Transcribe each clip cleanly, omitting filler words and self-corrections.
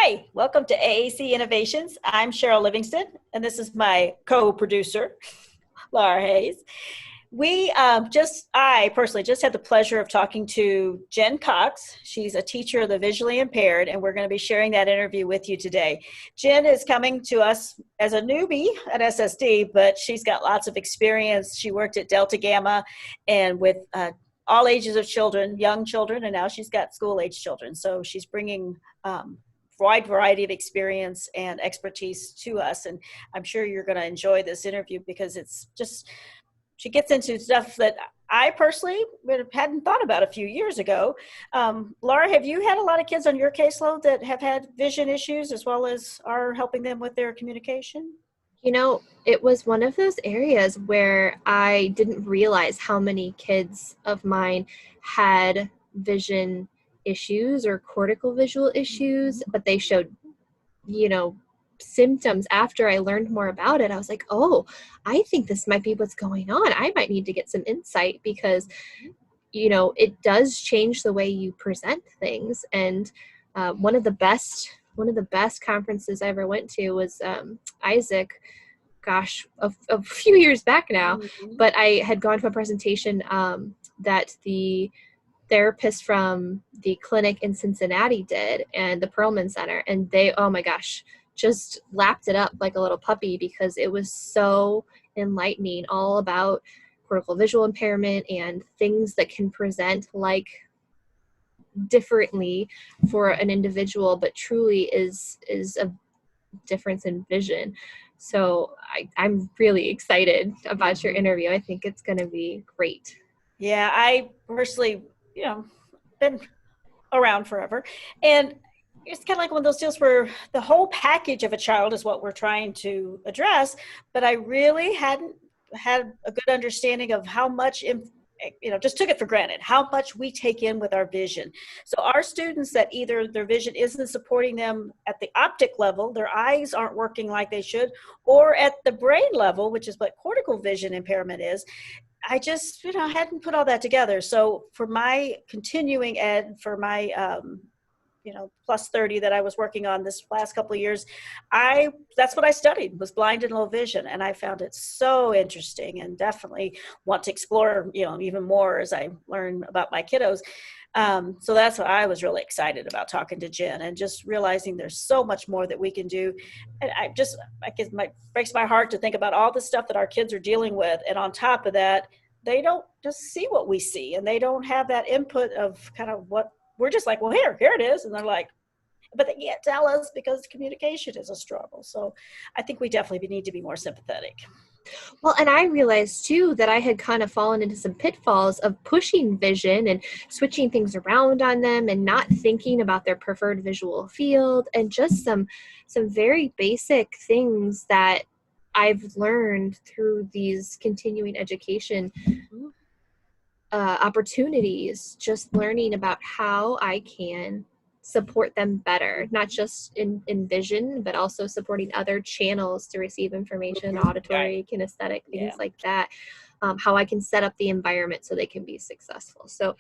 Hi, welcome to AAC Innovations. I'm Cheryl Livingston, and this is my co-producer, Laura Hayes. I personally just had the pleasure of talking to Jen Cox. She's a teacher of the visually impaired, and we're going to be sharing that interview with you today. Jen is coming to us as a newbie at SSD, but she's got lots of experience. She worked at Delta Gamma and with all ages of children, young children, and now she's got school-age children. So she's bringing wide variety of experience and expertise to us, and I'm sure you're going to enjoy this interview because it's just, she gets into stuff that I personally hadn't thought about a few years ago. Laura, have you had a lot of kids on your caseload that have had vision issues as well as are helping them with their communication? It was one of those areas where I didn't realize how many kids of mine had vision issues or cortical visual issues, but they showed, symptoms after I learned more about it. I was like, oh, I think this might be what's going on. I might need to get some insight because, it does change the way you present things. And one of the best conferences I ever went to was Isaac, a few years back now, but I had gone to a presentation that the therapist from the clinic in Cincinnati did, and the Perlman Center, and they, oh my gosh, just lapped it up like a little puppy because it was so enlightening, all about cortical visual impairment and things that can present like differently for an individual, but truly is a difference in vision. So I'm really excited about your interview. I think it's going to be great. Yeah, I personally, been around forever. And it's kind of like one of those deals where the whole package of a child is what we're trying to address, but I really hadn't had a good understanding of how much, just took it for granted, how much we take in with our vision. So our students that either their vision isn't supporting them at the optic level, their eyes aren't working like they should, or at the brain level, which is what cortical vision impairment is, I just, hadn't put all that together. So for my continuing ed, for my, plus 30 that I was working on this last couple of years, that's what I studied, was blind and low vision. And I found it so interesting and definitely want to explore, even more as I learn about my kiddos. So that's what I was really excited about talking to Jen and just realizing there's so much more that we can do. And it breaks my heart to think about all the stuff that our kids are dealing with. And on top of that, they don't just see what we see, and they don't have that input of kind of what we're just like, well, here it is. And they're like, but they can't tell us because communication is a struggle. So I think we definitely need to be more sympathetic. Well, and I realized too that I had kind of fallen into some pitfalls of pushing vision and switching things around on them and not thinking about their preferred visual field, and just some very basic things that I've learned through these continuing education opportunities, just learning about how I can support them better, not just in vision, but also supporting other channels to receive information, auditory, kinesthetic, things like that, how I can set up the environment so they can be successful. So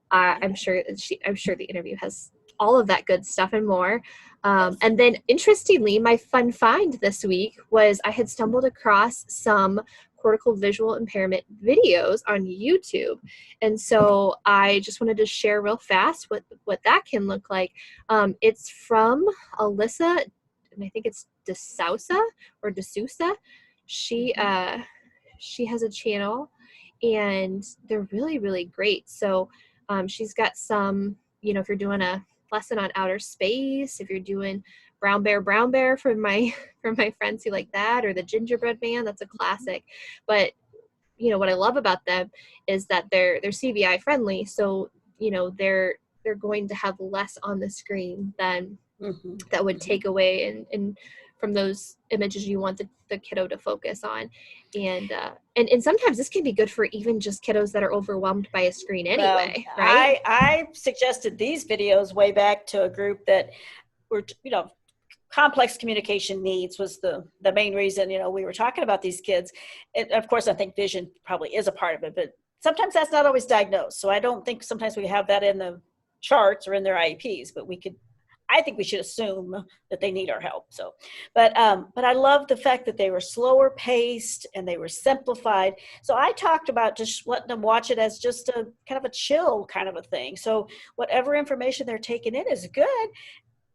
I'm sure the interview has all of that good stuff and more. And then interestingly, my fun find this week was I had stumbled across some cortical visual impairment videos on YouTube. And so I just wanted to share real fast what that can look like. It's from Alyssa, and I think it's DeSousa or DeSousa. She has a channel, and they're really, really great. So she's got some, if you're doing a lesson on outer space, if you're doing Brown Bear for my friends who like that, or the Gingerbread Man, that's a classic. But what I love about them is that they're CVI friendly, so they're going to have less on the screen than that would take away and from those images you want the kiddo to focus on. And sometimes this can be good for even just kiddos that are overwhelmed by a screen anyway, right? I suggested these videos way back to a group that were, complex communication needs was the main reason, we were talking about these kids. Of course, I think vision probably is a part of it, but sometimes that's not always diagnosed. So I don't think sometimes we have that in the charts or in their IEPs, but we could I think we should assume that they need our help. So, but I love the fact that they were slower paced and they were simplified. So I talked about just letting them watch it as just a kind of a chill kind of a thing. So whatever information they're taking in is good,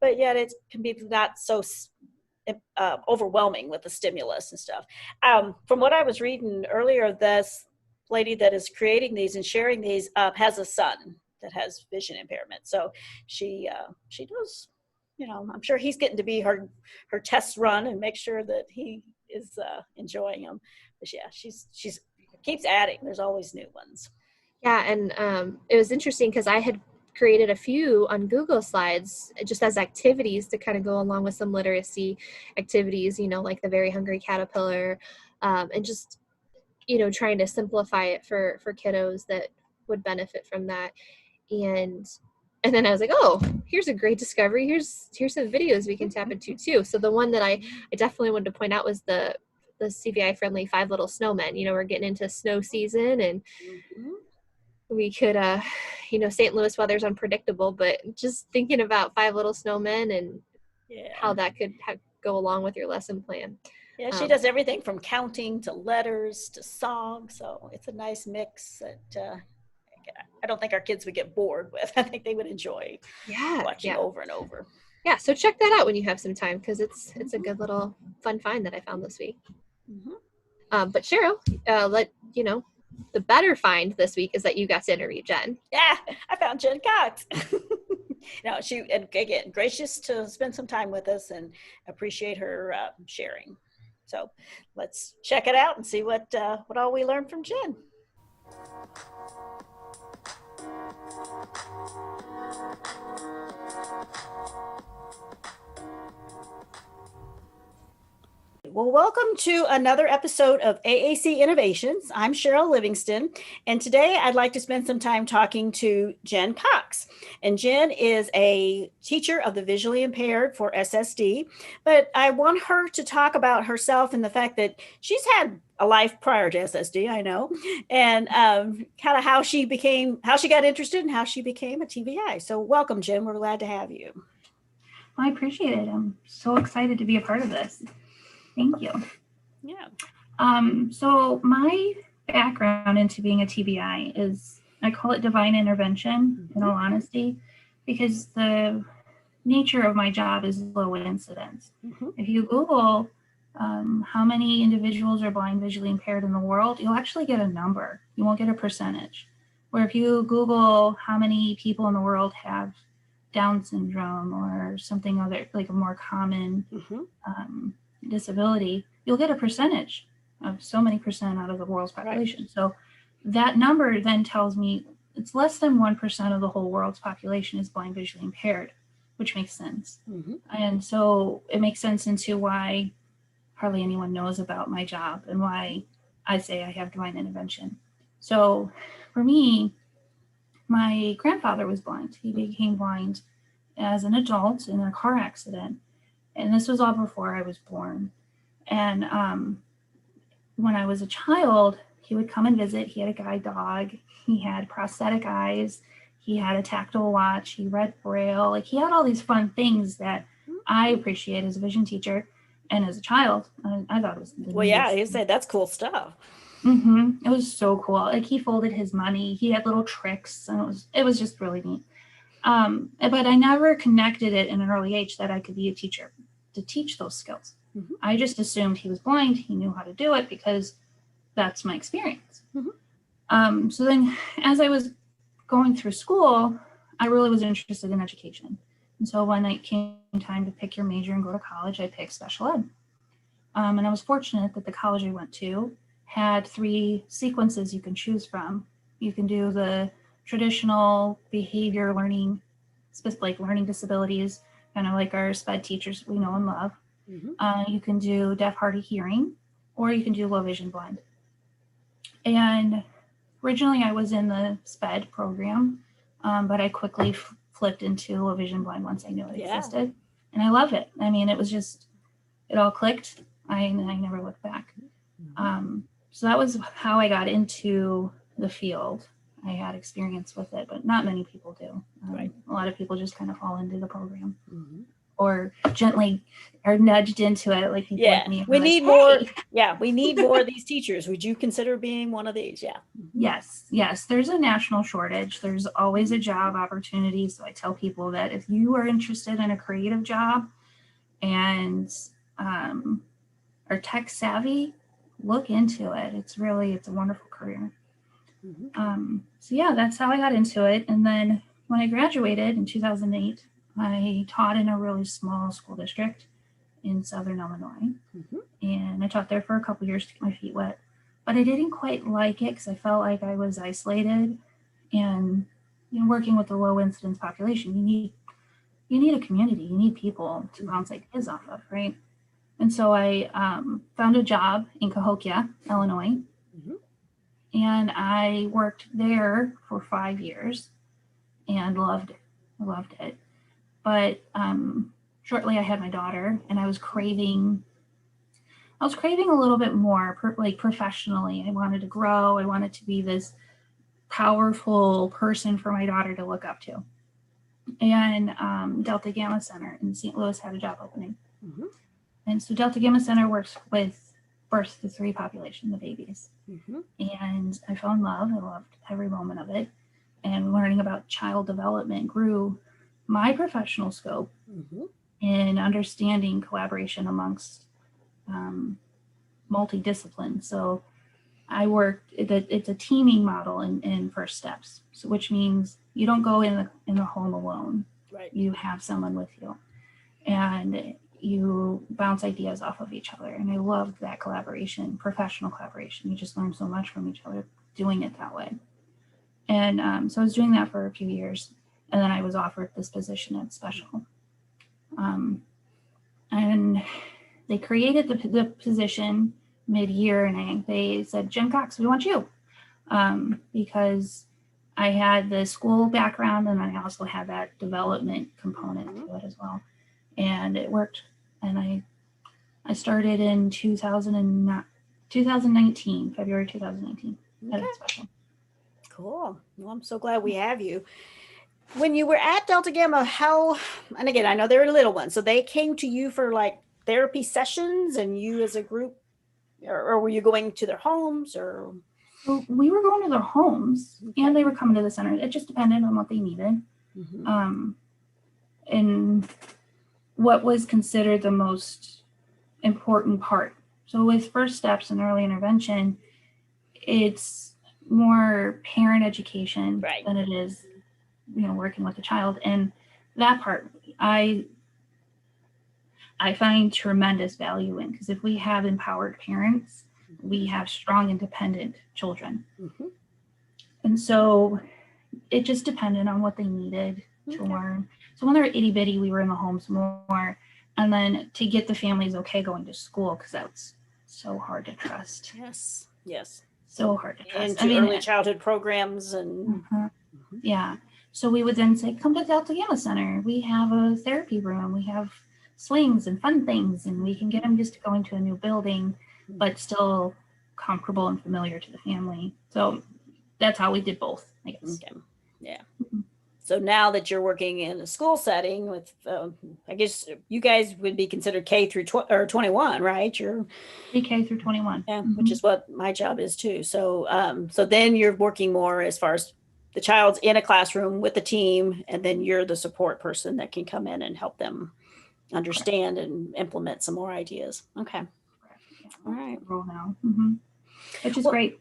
but yet it can be not so overwhelming with the stimulus and stuff. From what I was reading earlier, this lady that is creating these and sharing these has a son that has vision impairment. So she does, I'm sure he's getting to be her test run and make sure that he is enjoying them. But yeah, she's keeps adding. There's always new ones. Yeah, and it was interesting because I had created a few on Google Slides just as activities to kind of go along with some literacy activities, like the Very Hungry Caterpillar, and just, trying to simplify it for kiddos that would benefit from that. And then I was like, oh, here's a great discovery. Here's some videos we can tap into too. So the one that I definitely wanted to point out was the CVI friendly 5 Little Snowmen. We're getting into snow season, and we could, St. Louis weather's unpredictable, but just thinking about 5 Little Snowmen and how that could go along with your lesson plan. Yeah, she does everything from counting to letters to songs. So it's a nice mix that I don't think our kids would get bored with. I think they would enjoy watching over and over. Yeah, so check that out when you have some time, because it's a good little fun find that I found this week. But Cheryl, the better find this week is that you got to interview Jen. Yeah, I found Jen Cox. She, again, gracious to spend some time with us, and appreciate her sharing. So let's check it out and see what all we learned from Jen. Well, welcome to another episode of AAC Innovations. I'm Cheryl Livingston, and today I'd like to spend some time talking to Jen Cox. And Jen is a teacher of the visually impaired for SSD, but I want her to talk about herself and the fact that she's had a life prior to SSD, I know, and kind of how she got interested and how she became a TVI. So welcome, Jen. We're glad to have you. Well, I appreciate it. I'm so excited to be a part of this. Thank you. Yeah. So my background into being a TBI is, I call it divine intervention, in all honesty, because the nature of my job is low incidence. If you Google how many individuals are blind, visually impaired in the world, you'll actually get a number. You won't get a percentage. Where if you Google how many people in the world have Down syndrome or something other, like a more common disability, you'll get a percentage of so many percent out of the world's population. Right. So that number then tells me it's less than 1% of the whole world's population is blind, visually impaired, which makes sense. And so it makes sense into why hardly anyone knows about my job and why I say I have divine intervention. So for me, my grandfather was blind. He became blind as an adult in a car accident. And this was all before I was born. And when I was a child, he would come and visit. He had a guide dog. He had prosthetic eyes. He had a tactile watch. He read Braille. Like, he had all these fun things that I appreciate as a vision teacher. And as a child, I thought it was well, yeah, you said that's cool stuff. It was so cool. Like, he folded his money. He had little tricks, and it was just really neat. But I never connected it in an early age that I could be a teacher to teach those skills. I just assumed he was blind. He knew how to do it because that's my experience. So then as I was going through school, I really was interested in education. And so when it came time to pick your major and go to college, I picked special ed. And I was fortunate that the college I went to had 3 sequences you can choose from. You can do the traditional behavior learning, like learning disabilities, kind of like our SPED teachers we know and love. You can do deaf, hard of hearing, or you can do low vision blind. And originally I was in the SPED program, but I quickly flipped into low vision blind once I knew it existed. And I love it. I mean, it was just, it all clicked. I never looked back. So that was how I got into the field. I had experience with it, but not many people do. Right. A lot of people just kind of fall into the program Mhm. or gently are nudged into it, like people Yeah, like me. we Like, need "Hey." more. Yeah, we need more of these teachers. Would you consider being one of these? Yeah. Yes, there's a national shortage. There's always a job opportunity. So I tell people that if you are interested in a creative job and are tech savvy, look into it. It's a wonderful career. So yeah, that's how I got into it. And then when I graduated in 2008, I taught in a really small school district in Southern Illinois. And I taught there for a couple years to get my feet wet. But I didn't quite like it because I felt like I was isolated. And working with the low incidence population, you need a community, you need people to bounce ideas off of, right? And so I found a job in Cahokia, Illinois, and I worked there for 5 years and loved it. But shortly I had my daughter, and I was craving a little bit more, like professionally. I wanted to grow. I wanted to be this powerful person for my daughter to look up to. And Delta Gamma Center in St. Louis had a job opening. And so Delta Gamma Center works with birth to 3 population, the babies. And I fell in love. I loved every moment of it. And learning about child development grew my professional scope in understanding collaboration amongst multidiscipline. So I worked, it's a teaming model in First Steps, so which means you don't go in the home alone. Right. You have someone with you and you bounce ideas off of each other. And I loved that collaboration, professional collaboration. You just learn so much from each other doing it that way. And so I was doing that for a few years. And then I was offered this position at Special. And they created the position mid-year, and they said, Jen Cox, we want you. Because I had the school background, and I also had that development component to it as well. And it worked. And I started in 2019, February 2019. Okay. At Special. Cool. Well, I'm so glad we have you. When you were at Delta Gamma, and again, I know they're little ones, so they came to you for like therapy sessions, and you as a group, or were you going to their homes, or? Well, we were going to their homes, and they were coming to the center. It just depended on what they needed. And what was considered the most important part. So with First Steps and early intervention, it's more parent education than it is, working with a child. And that part, I find tremendous value in, because if we have empowered parents, we have strong, independent children. And so it just depended on what they needed to learn. So when they were itty bitty, we were in the homes more. And then to get the families okay going to school, because that's so hard to trust. Yes. So hard to trust. And early childhood programs and. Yeah. So we would then say, come to Delta Gamma Center. We have a therapy room. We have swings and fun things, and we can get them just to go into a new building, but still comfortable and familiar to the family. So that's how we did both, I guess. Okay. Yeah. So now that you're working in a school setting with, I guess you guys would be considered K through 21, right? You're K through 21. Yeah, which is what my job is too. So, so then you're working more as far as the child's in a classroom with the team, and then you're the support person that can come in and help them understand and implement some more ideas. Okay. All right. Role now, which is great.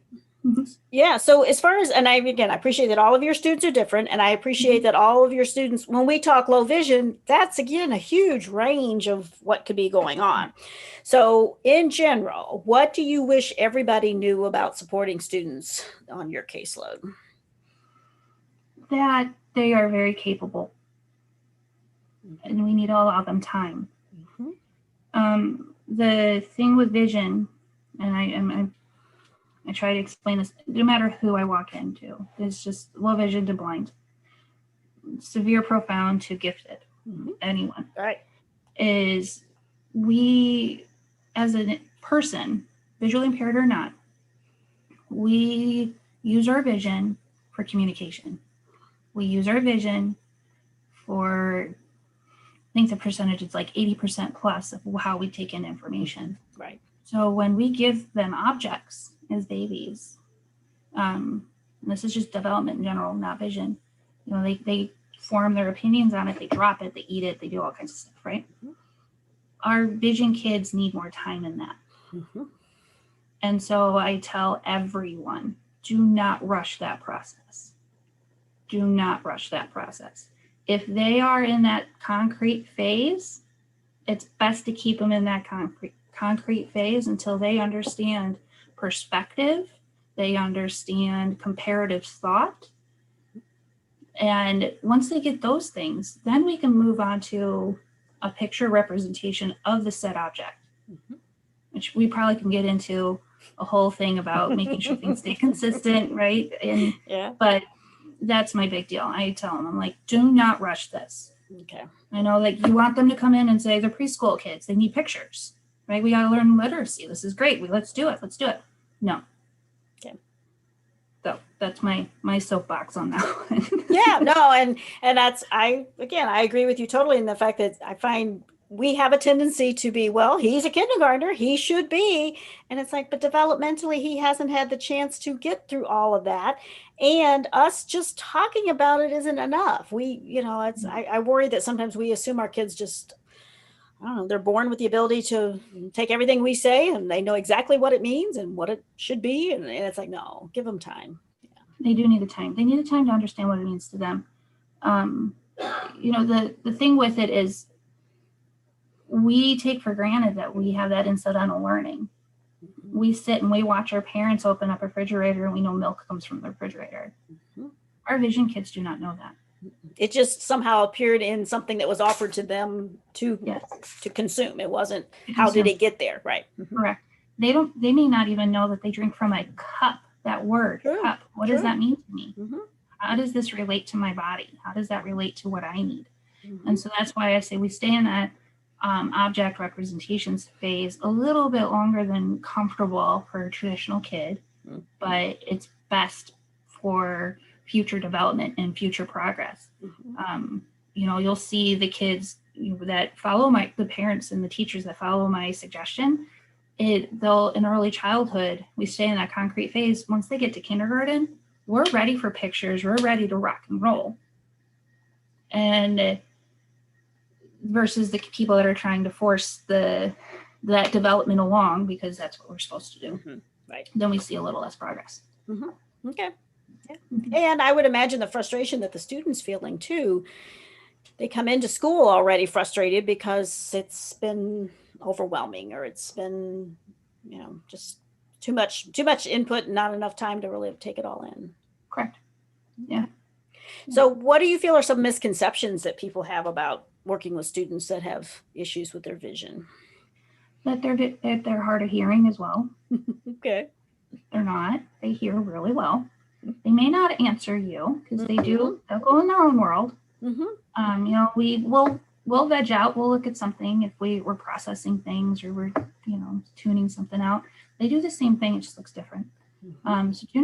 Yeah. So as far as, and I appreciate that all of your students are different, and I appreciate that all of your students, when we talk low vision, that's again a huge range of what could be going on. So in general, what do you wish everybody knew about supporting students on your caseload? That they are very capable, and we need to allow them time. The thing with vision, and I try to explain this, no matter who I walk into, it's just low vision to blind, severe, profound to gifted, anyone. Right. Is we, as a person, visually impaired or not, we use our vision for communication. We use our vision for, I think the percentage is like 80% plus of how we take in information. Right. So when we give them objects as babies, and this is just development in general, not vision, you know, they form their opinions on it, they drop it, they eat it, they do all kinds of stuff, right? Our vision kids need more time in that. Mm-hmm. And so I tell everyone, do not rush that process. Do not rush that process. If they are in that concrete phase, it's best to keep them in that concrete phase until they understand perspective, they understand comparative thought. And once they get those things, then we can move on to a picture representation of the said object, which we probably can get into a whole thing about making sure things stay consistent, right? And but that's my big deal. I tell them, I'm like, do not rush this. Okay. I know, like, you want them to come in and say they're preschool kids, they need pictures, right? We got to learn literacy. This is great. Let's do it. Let's do it. No. Okay. So that's my soapbox on that one. Yeah, no, and that's, I agree with you totally in the fact that I find we have a tendency to be, well, he's a kindergartner, he should be, and it's like, but developmentally he hasn't had the chance to get through all of that, and us just talking about it isn't enough. We, you know, it's I worry that sometimes we assume our kids just, I don't know, they're born with the ability to take everything we say and they know exactly what it means and what it should be, and it's like, no, give them time. They do need the time. They need the time to understand what it means to them. You know, the thing with it is we take for granted that we have that incidental learning. We sit and we watch our parents open up a refrigerator and we know milk comes from the refrigerator. Our vision kids do not know that. It just somehow appeared in something that was offered to them to consume. It wasn't, how did it get there? Right. Correct. They may not even know that they drink from a cup. That word, cup, what does that mean to me? How does this relate to my body? How does that relate to what I need? And so that's why I say we stay in that object representations phase a little bit longer than comfortable for a traditional kid, but it's best for future development and future progress. You know, you'll see the kids that follow the parents and the teachers that follow my suggestion. They'll, in early childhood, we stay in that concrete phase. Once they get to kindergarten, we're ready for pictures. We're ready to rock and roll. And versus the people that are trying to force that development along because that's what we're supposed to do. Right. Then we see a little less progress. Okay. Yeah. And I would imagine the frustration that the students feeling too. They come into school already frustrated because it's been overwhelming, or it's been, you know, just too much input and not enough time to really take it all in. Correct. Yeah. So what do you feel are some misconceptions that people have about working with students that have issues with their vision? That they're hard of hearing as well. Okay. They're not. They hear really well. They may not answer you because they'll go in their own world. You know, we'll veg out. We'll look at something if we're processing things or we're, you know, tuning something out. They do the same thing. It just looks different. So you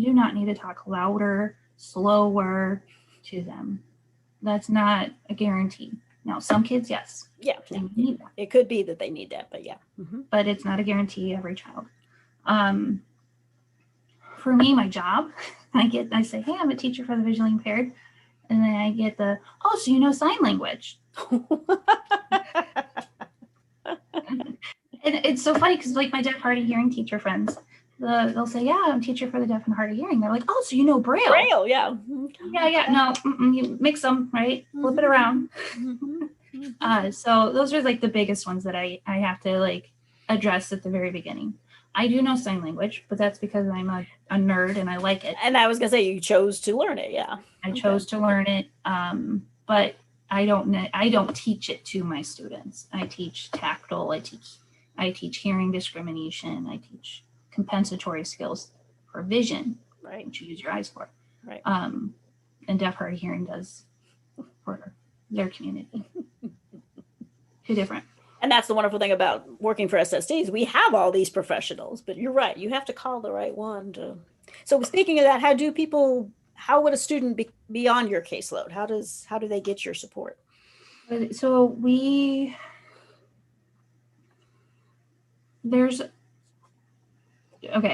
do not need to talk louder, slower to them. That's not a guarantee. Now, some kids, yes. Yeah. They need that. It could be that they need that, but yeah. But it's not a guarantee every child. For me, my job, I say, hey, I'm a teacher for the visually impaired. And then I get so you know sign language. And it's so funny because like my deaf, hard of hearing teacher friends, they'll say, yeah, I'm a teacher for the deaf and hard of hearing. They're like, oh, so you know Braille. Braille, yeah. Yeah, no, you mix them, right? Flip it around. So those are like the biggest ones that I have to like address at the very beginning. I do know sign language, but that's because I'm a nerd and I like it. And I was gonna say you chose to learn it, yeah. I chose to learn it, but I don't teach it to my students. I teach tactile. I teach hearing discrimination. I teach compensatory skills for vision, right? Which you use your eyes for, right? And deaf, hard of hearing does for their community. Two different. And that's the wonderful thing about working for SSDs. We have all these professionals, but you're right. You have to call the right one. So speaking of that, how do people how would a student be on your caseload? How do they get your support? So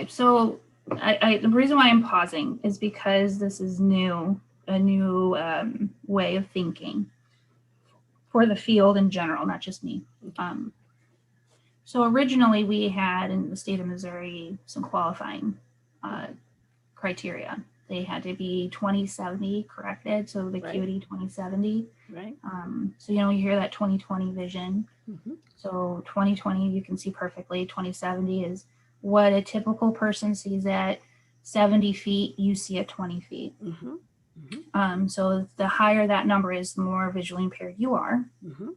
so the reason why I'm pausing is because this is a new way of thinking for the field in general, not just me. So originally we had in the state of Missouri some qualifying criteria. They had to be 20/70 corrected, so the acuity 20/70. Right. So you hear that 20/20 vision. Mm-hmm. So 20/20 you can see perfectly. 20/70 is what a typical person sees at 70 feet, you see at 20 feet. Mm-hmm. Mm-hmm. So the higher that number is, the more visually impaired you are. Mm-hmm.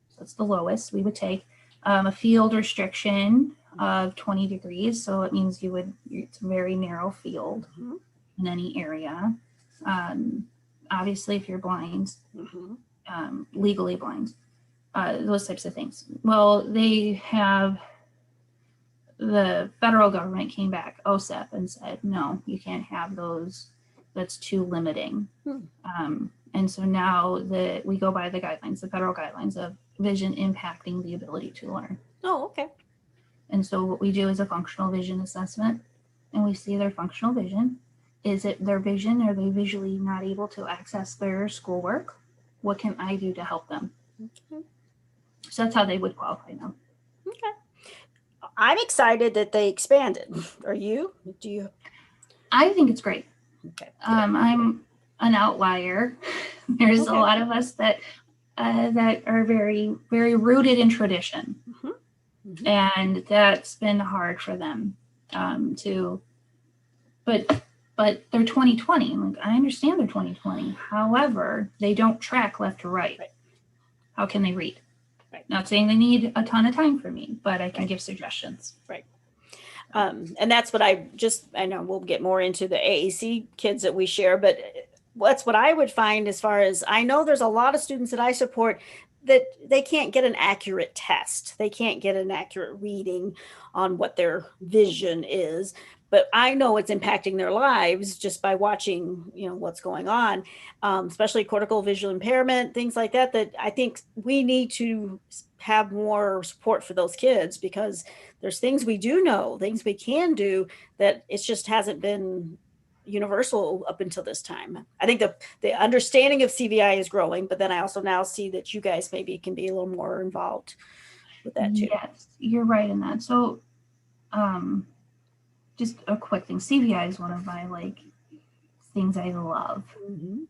So it's the lowest we would take. A field restriction of 20 degrees. So it means it's a very narrow field mm-hmm. in any area. Obviously, if you're blind, mm-hmm. Legally blind, those types of things. Well, the federal government came back, OSEP, and said, no, you can't have those. That's too limiting. And so now we go by the guidelines, the federal guidelines of vision impacting the ability to learn. Oh, okay. And so what we do is a functional vision assessment, and we see their functional vision. Is it their vision? Are they visually not able to access their schoolwork? What can I do to help them? Okay. So that's how they would qualify now. Okay. I'm excited that they expanded. Are you? Do you? I think it's great. Okay. I'm an outlier. There's a lot of us that are very, very rooted in tradition. Mm-hmm. Mm-hmm. And that's been hard for them but they're 20/20. Like, I understand they're 20/20. However, they don't track left to right. How can they read? Right. Not saying they need a ton of time for me, but I can give suggestions. Right. And that's what I know we'll get more into the AAC kids that we share, but that's what I would find as far as I know there's a lot of students that I support that they can't get an accurate test. They can't get an accurate reading on what their vision is, but I know it's impacting their lives just by watching, what's going on, especially cortical visual impairment, things like that, that I think we need to have more support for those kids because there's things we do know, things we can do that it just hasn't been universal up until this time. I think the understanding of CVI is growing, but then I also now see that you guys maybe can be a little more involved with that too. Yes, you're right in that. So just a quick thing. CVI is one of my things I love and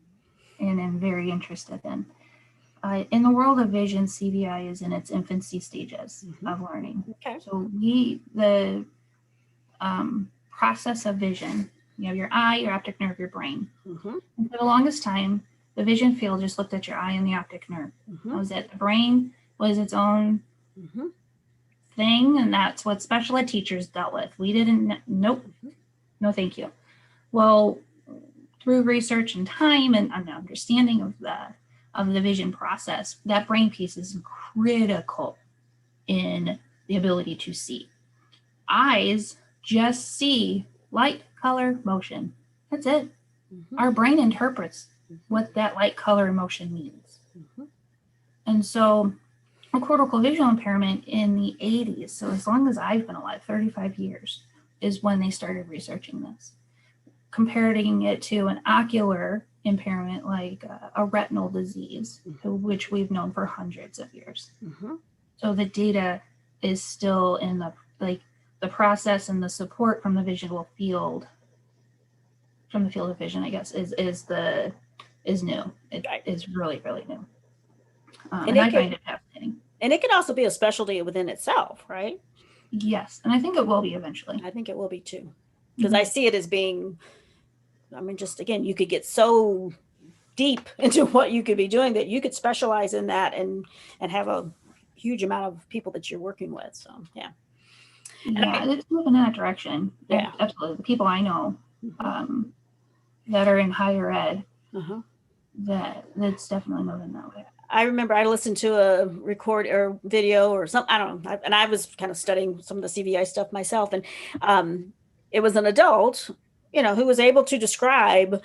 am very interested in. In the world of vision, CVI is in its infancy stages of learning. Okay. So the process of vision, your eye, your optic nerve, your brain. And for the longest time, the vision field just looked at your eye and the optic nerve. That was it. The brain was its own thing, and that's what special ed teachers dealt with. We didn't. Nope. No, thank you. Well, through research and time and an understanding of the vision process, that brain piece is critical in the ability to see. Eyes just see light, color, motion. That's it. Our brain interprets what that light, color, and motion means. And so a cortical visual impairment in the 80s, so as long as I've been alive, 35 years, is when they started researching this. Comparing it to an ocular impairment like a retinal disease, which we've known for hundreds of years. So the data is still in the process and the support from the visual field, from the field of vision, I guess, is new. It is really, really new. And I find it fascinating. And it can also be a specialty within itself, right? Yes, and I think it will be eventually. I think it will be too, because I see it as being, just again, you could get so deep into what you could be doing that you could specialize in that and have a huge amount of people that you're working with. So yeah. It's moving in that direction. Yeah, absolutely. The people I know that are in higher ed, that's definitely moving that way. I remember I listened to a record or video or something, I don't know, and I was kind of studying some of the CVI stuff myself, and it was an adult, who was able to describe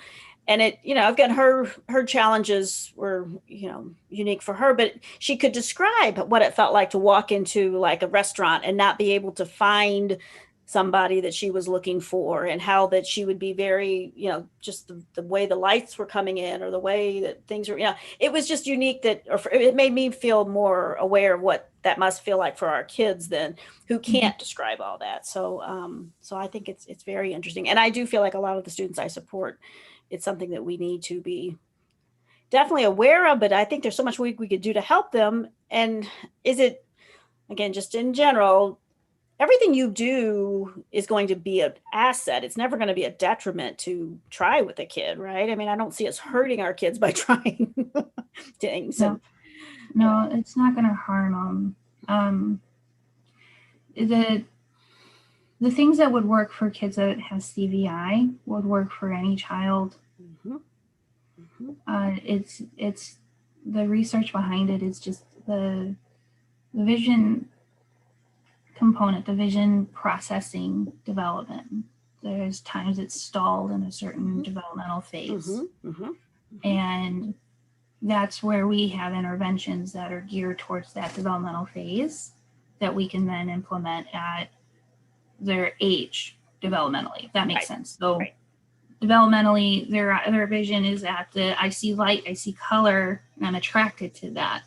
And it, I've got her challenges were, unique for her, but she could describe what it felt like to walk into like a restaurant and not be able to find somebody that she was looking for, and how that she would be very, just the way the lights were coming in, or the way that things were, it was just unique it made me feel more aware of what that must feel like for our kids then, who can't describe all that. So I think it's very interesting. And I do feel like a lot of the students I support, it's something that we need to be definitely aware of, but I think there's so much we could do to help them. And is it, again, just in general, everything you do is going to be an asset. It's never going to be a detriment to try with a kid, right? I mean, I don't see us hurting our kids by trying things. No, it's not going to harm them. The things that would work for kids that have CVI would work for any child. It's the research behind it is just the vision component, the vision processing development. There's times it's stalled in a certain developmental phase. And that's where we have interventions that are geared towards that developmental phase that we can then implement at their age developmentally, if that makes sense. So developmentally, their vision is at I see light, I see color, and I'm attracted to that.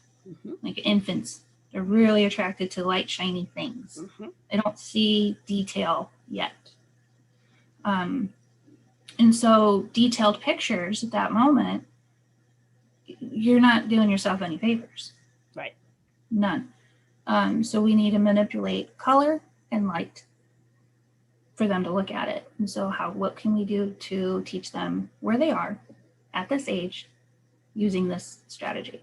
Like infants, they're really attracted to light, shiny things. They don't see detail yet. And so detailed pictures at that moment, you're not doing yourself any favors. Right. None. So we need to manipulate color and light for them to look at it. And so what can we do to teach them where they are at this age using this strategy?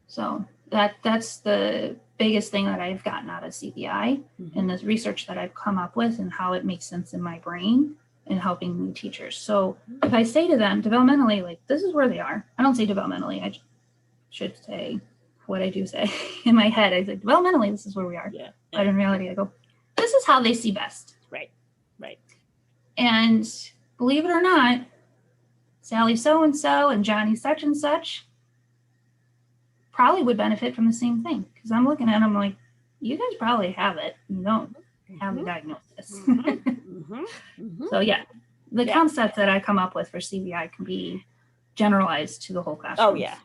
So that's the biggest thing that I've gotten out of CVI and this research that I've come up with, and how it makes sense in my brain in helping new teachers. So if I say to them developmentally, like, this is where they are, I don't say developmentally, I should say what I do say in my head. I say developmentally, this is where we are. But in reality, I go, this is how they see best. Right. And believe it or not, Sally so-and-so and Johnny such and such probably would benefit from the same thing, because I'm looking at them like, you guys probably have it. You don't have the diagnosis. So yeah, the concepts that I come up with for CVI can be generalized to the whole classroom. Oh yeah.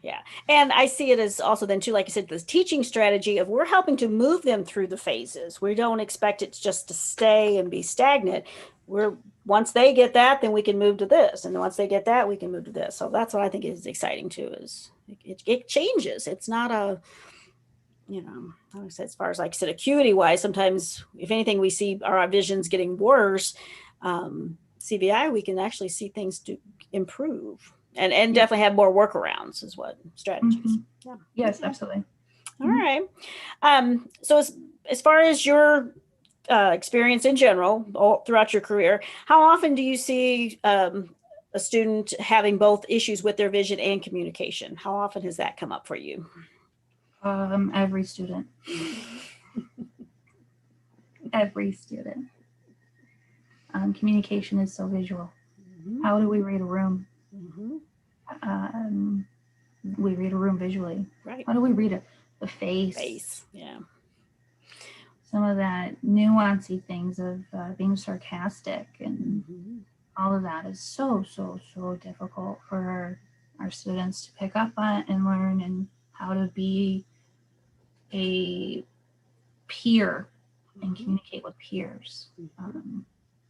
And I see it as also then too, like you said, this teaching strategy of we're helping to move them through the phases. We don't expect it just to stay and be stagnant. Once they get that, then we can move to this. And once they get that, we can move to this. So that's what I think is exciting too, is it changes. It's not as far as, like I said, acuity wise, sometimes if anything, we see our visions getting worse. CVI, we can actually see things to improve. And definitely have more workarounds is what strategies. Yes, absolutely. All right. So as far as your experience in general, all throughout your career, how often do you see a student having both issues with their vision and communication? How often has that come up for you? Every student. Every student. Communication is so visual. How do we read a room? We read a room visually. Right. How do we read the face? Yeah. Some of that nuancy things of being sarcastic and all of that is so difficult for our students to pick up on and learn, and how to be a peer and communicate with peers.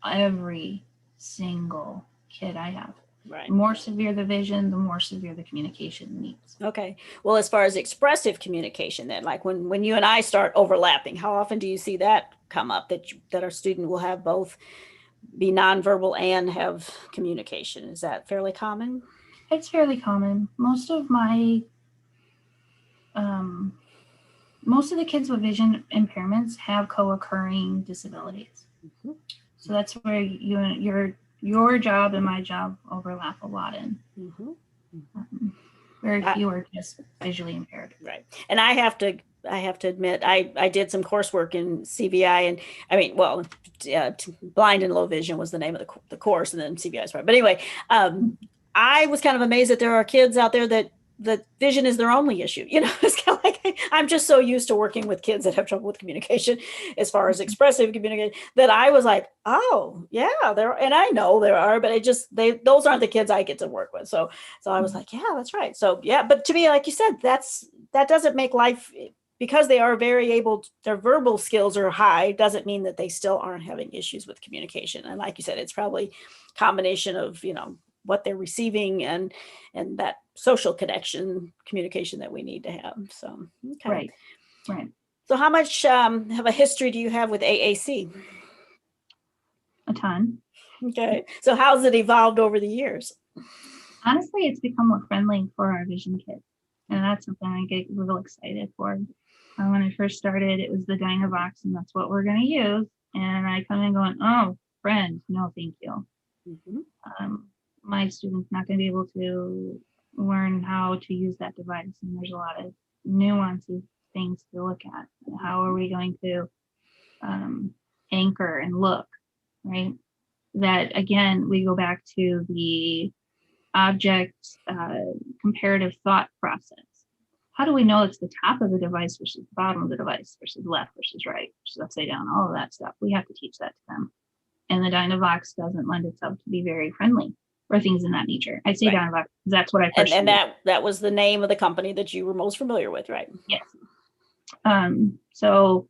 Every single kid I have. Right. The more severe the vision, the more severe the communication needs. Okay. Well, as far as expressive communication then, like when you and I start overlapping, how often do you see that come up, that our student will have both be nonverbal and have communication? Is that fairly common? It's fairly common. Most of the kids with vision impairments have co-occurring disabilities. So that's where your job and my job overlap a lot in. Very few are just visually impaired. Right. And I have to admit, I did some coursework in CVI, and I mean, blind and low vision was the name of the course, and then CVI is part. But anyway, I was kind of amazed that there are kids out there that vision is their only issue. It's kind of like, I'm just so used to working with kids that have trouble with communication as far as expressive communication, that I was like, oh yeah, and I know there are, but those aren't the kids I get to work with. So I was like, yeah, that's right. So yeah, but to me, like you said, that doesn't make life, because they are very able, their verbal skills are high, doesn't mean that they still aren't having issues with communication. And like you said, it's probably a combination of, what they're receiving and that social communication that we need to have. So, okay. Right. So how much of a history do you have with AAC? A ton. Okay. So how's it evolved over the years? Honestly, it's become more friendly for our vision kids. And that's something I get real excited for. When I first started, it was the Dynavox, and that's what we're going to use. And I come in going, oh, friend, no, thank you. My student's not going to be able to learn how to use that device. And there's a lot of nuances things to look at. How are we going to anchor and look, right? That, again, we go back to the object comparative thought process. How do we know it's the top of the device versus the bottom of the device versus left versus right versus upside down, all of that stuff? We have to teach that to them. And the Dynavox doesn't lend itself to be very friendly or things in that nature. I say Dynavox because that's what I first and that was the name of the company that you were most familiar with, right? Yes. So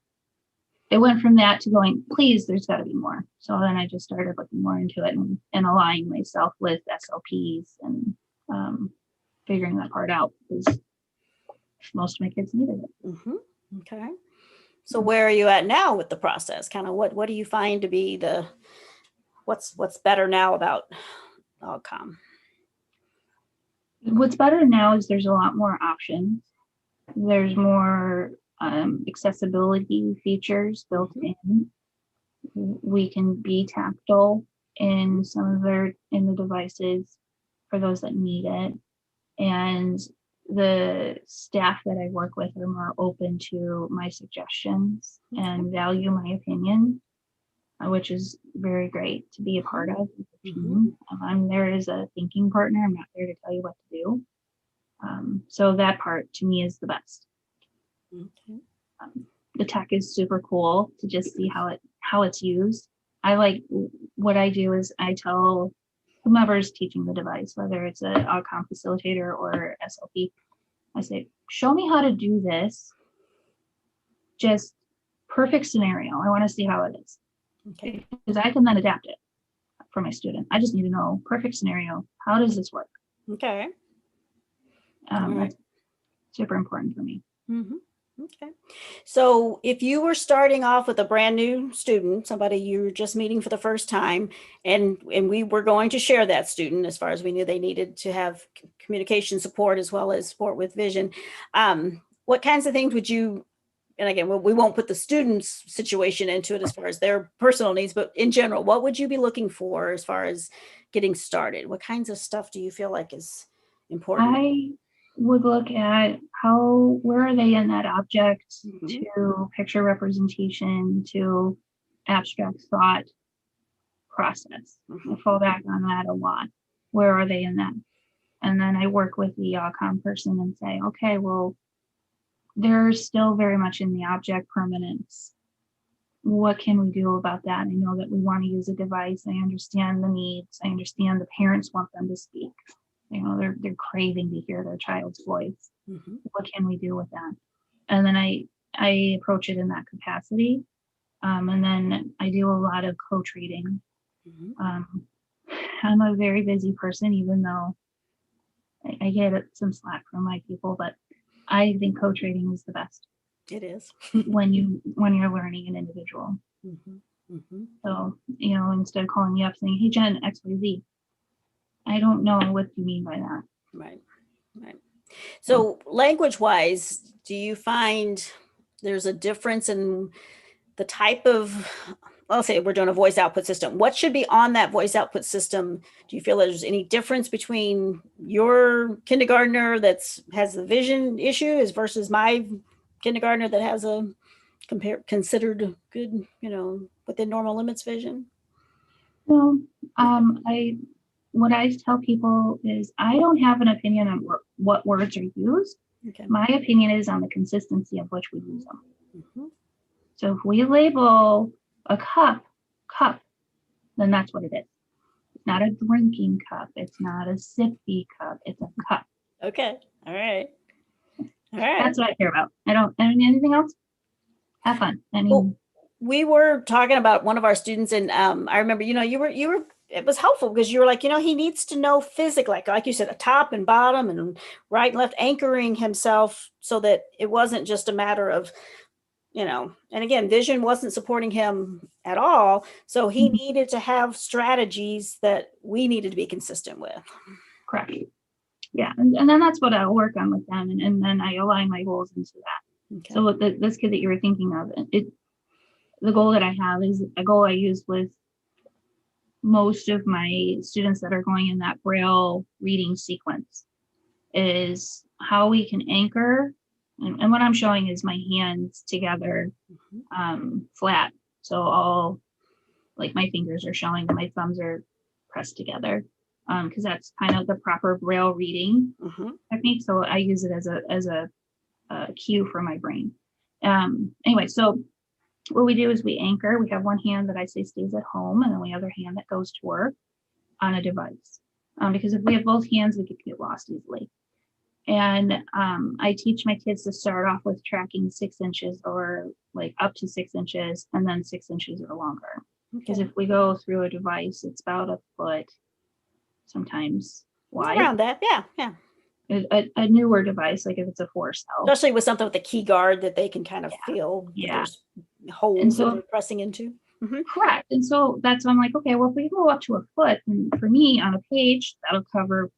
it went from that to going, please, there's got to be more. So then I just started looking more into it and aligning myself with SLPs and figuring that part out, because most of my kids needed it. Okay. So where are you at now with the process? Kind of what do you find to be what's better now about Alcom? What's better now is there's a lot more options. There's more accessibility features built in. We can be tactile in in the devices for those that need it. And the staff that I work with are more open to my suggestions and value my opinion, which is very great to be a part of. I'm there as a thinking partner. I'm not there to tell you what to do. So that part to me is the best. The tech is super cool to just see how it's used. I like, what I do is I tell whomever's teaching the device, whether it's an Alcom facilitator or SLP, I say, show me how to do this. Just perfect scenario. I want to see how it is. Okay. Because I can then adapt it for my student. I just need to know, perfect scenario, how does this work? Okay. That's super important for me. Okay. So if you were starting off with a brand new student, somebody you were just meeting for the first time, and we were going to share that student as far as we knew they needed to have communication support as well as support with vision, what kinds of things would you, and again, we won't put the student's situation into it as far as their personal needs, but in general, what would you be looking for as far as getting started? What kinds of stuff do you feel like is important? I would look at where are they in that object to picture representation to abstract thought process. I fall back on that a lot. Where are they in that? And then I work with the Alcom person and say, okay, well, they're still very much in the object permanence. What can we do about that? I know that we want to use a device. I understand the needs. I understand the parents want them to speak. They're craving to hear their child's voice. What can we do with that? And then I approach it in that capacity. And then I do a lot of coach reading. I'm a very busy person, even though I get some slack from my people, but I think coach reading is the best. It is. when you're learning an individual. So, instead of calling you up saying, hey, Jen, XYZ, I don't know what you mean by that. Right. So language-wise, do you find there's a difference in the type of, I'll say we're doing a voice output system. What should be on that voice output system? Do you feel there's any difference between your kindergartner has the vision issue versus my kindergartner that has a considered good, within normal limits vision? Well, what I tell people is I don't have an opinion on what words are used. Okay. My opinion is on the consistency of which we use them. Mhm. So if we label a cup, then that's what it is. It's not a drinking cup. It's not a sippy cup. It's a cup. Okay. All right. All right. That's what I care about. I don't anything else. Have fun. Well, we were talking about one of our students, and I remember, you were. It was helpful because you were like, he needs to know physically, like you said, a top and bottom and right and left, anchoring himself so that it wasn't just a matter of, and again, vision wasn't supporting him at all. So he needed to have strategies that we needed to be consistent with. Correct. Yeah. And then that's what I'll work on with them. And then I align my goals into that. Okay. So this kid that you were thinking of, the goal that I have is a goal I use with most of my students that are going in that Braille reading sequence is how we can anchor. And what I'm showing is my hands together, flat. So all like my fingers are showing, my thumbs are pressed together, because that's kind of the proper Braille reading technique. So I use it as a cue for my brain. Anyway, so what we do is we anchor. We have one hand that I say stays at home, and then the other hand that goes to work on a device. Because if we have both hands, we could get lost easily. And I teach my kids to start off with tracking 6 inches or like up to 6 inches, and then 6 inches or longer. Because if we go through a device, it's about a foot, sometimes wide. Around that, yeah. A newer device, like if it's a 4-cell. Especially with something with a key guard that they can kind of feel that there's holes that they're pressing into. Correct. And so that's when I'm like, okay, well, if we go up to a foot, and for me on a page, that'll cover,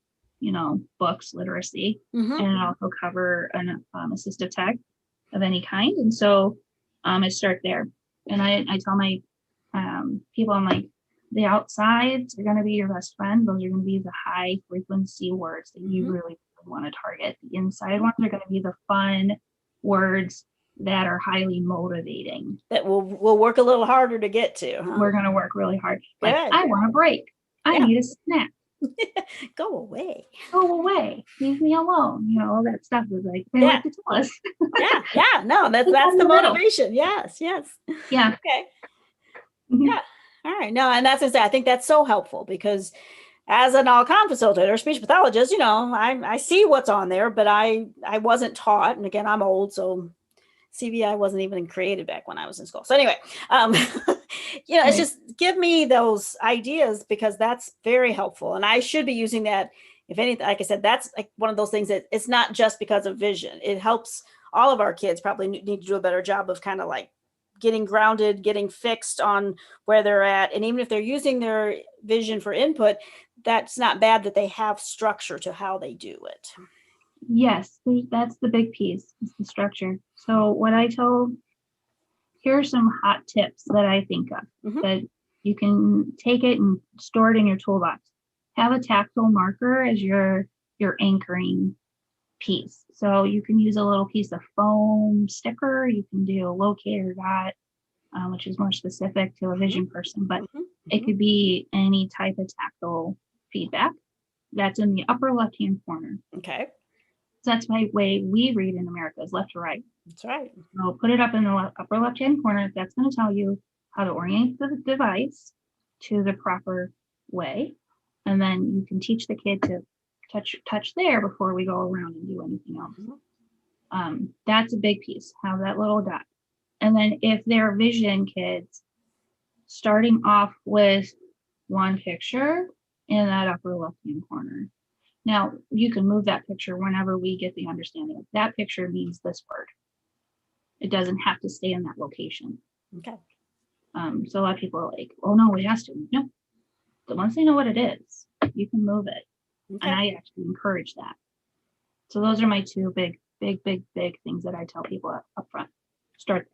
books, literacy, and it'll also cover an assistive tech of any kind. And so I start there. And I tell my people, I'm like, the outsides are going to be your best friend. Those are going to be the high frequency words that you really want to target. The inside ones are going to be the fun words that are highly motivating. That we'll work a little harder to get to. Huh? We're going to work really hard. Like, I want a break. I need a snack. Go away. Go away. Leave me alone. All that stuff is like, they like to tell us. yeah. No, that's the motivation. Yes. Yeah. Okay. Yeah. All right. No, and that's to say, I think that's so helpful because as an all-con facilitator, speech pathologist, I see what's on there, but I wasn't taught. And again, I'm old, so CVI wasn't even created back when I was in school. So anyway, it's just give me those ideas because that's very helpful. And I should be using that. If anything, like I said, that's like one of those things that it's not just because of vision. It helps all of our kids probably need to do a better job of kind of like getting grounded, getting fixed on where they're at. And even if they're using their vision for input, that's not bad that they have structure to how they do it. Yes, that's the big piece, is the structure. So what I told, here are some hot tips that I think of that you can take it and store it in your toolbox. Have a tactile marker as your anchoring piece. So you can use a little piece of foam sticker. You can do a locator dot, which is more specific to a vision person, but it could be any type of tactile feedback. That's in the upper left-hand corner. Okay. So that's my way we read in America is left to right. That's right. So put it up in the upper left-hand corner. That's going to tell you how to orient the device to the proper way. And then you can teach the kid to touch there before we go around and do anything else. That's a big piece, have that little dot. And then if they're vision kids, starting off with one picture in that upper left-hand corner. Now, you can move that picture whenever we get the understanding of that picture means this word. It doesn't have to stay in that location. Okay. So a lot of people are like, oh no, it has to. No, but once they know what it is, you can move it. Okay. And I actually encourage that. So those are my two big things that I tell people up front. Start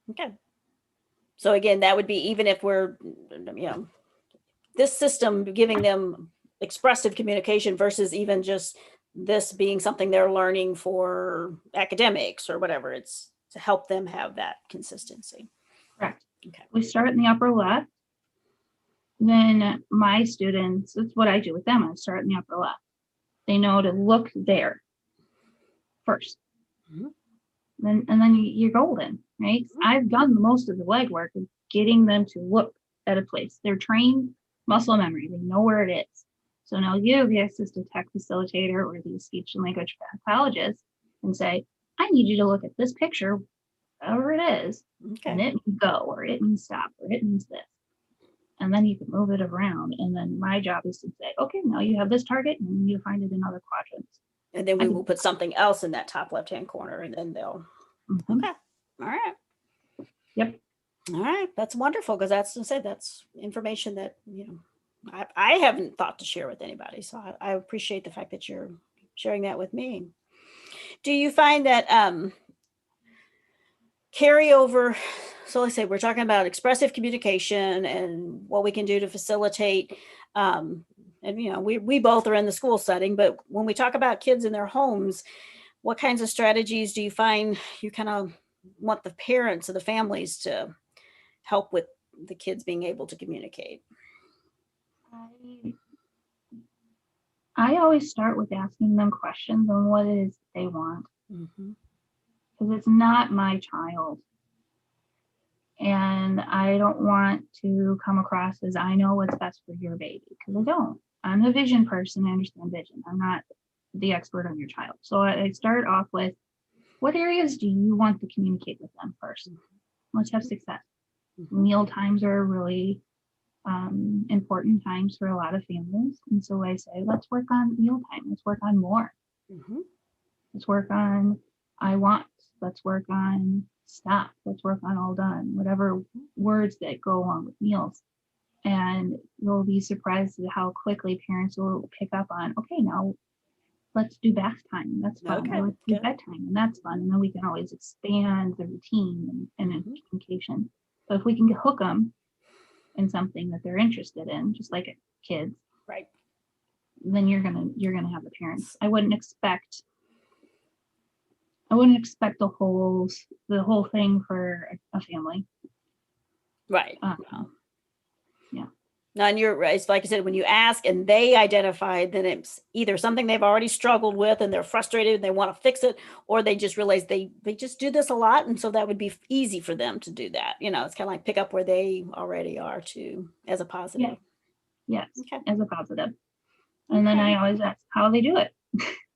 there. Okay. So again, that would be even if we're, this system giving them expressive communication versus even just this being something they're learning for academics or whatever. It's to help them have that consistency. Correct. Okay. We start in the upper left. then my students, that's what I do with them. I start in the upper left. They know to look there first. Mhm. And then you're golden, right? I've done most of the legwork of getting them to look at a place. They're trained muscle memory. They know where it is. So now you, the assistive tech facilitator or the speech and language pathologist, can say, I need you to look at this picture, whatever it is, and Okay. it means go, or it means stop, or it means this. And then you can move it around. And then my job is to say, okay, now you have this target and you need to find it in other quadrants. And then we will put something else in that top left-hand corner, and then they'll, Mhm. okay. All right. Yep. All right. That's wonderful, because that's information that, I haven't thought to share with anybody. So I appreciate the fact that you're sharing that with me. Do you find that carryover? So let's say we're talking about expressive communication and what we can do to facilitate. And we both are in the school setting, but when we talk about kids in their homes, what kinds of strategies do you find you kind of want the parents or the families to help with the kids being able to communicate? I always start with asking them questions on what it is they want, Mm-hmm. because it's not my child. And I don't want to come across as I know what's best for your baby, because I don't. I'm a vision person. I understand vision. I'm not the expert on your child. So I start off with, what areas do you want to communicate with them first? Let's have success. Mm-hmm. Meal times are really important times for a lot of families. And so I say, let's work on mealtime. Let's work on more. Mm-hmm. Let's work on I want. Let's work on stop. Let's work on all done. Whatever words that go along with meals. And you'll be surprised at how quickly parents will pick up on, okay, now let's do bath time. That's fun. Okay, Or let's do good. bedtime. And that's fun. And then we can always expand the routine and Mhm. communication. But if we can hook them in something that they're interested in, just like kids, Right. then you're gonna have the parents. I wouldn't expect the whole thing for a family. Right. Yeah. No, and you're right. It's like I said, when you ask and they identify, then it's either something they've already struggled with and they're frustrated and they want to fix it, or they just realize they just do this a lot. And so that would be easy for them to do that. It's kind of like pick up where they already are too, as a positive. Yes, Okay. as a positive. And then Okay. I always ask how they do it.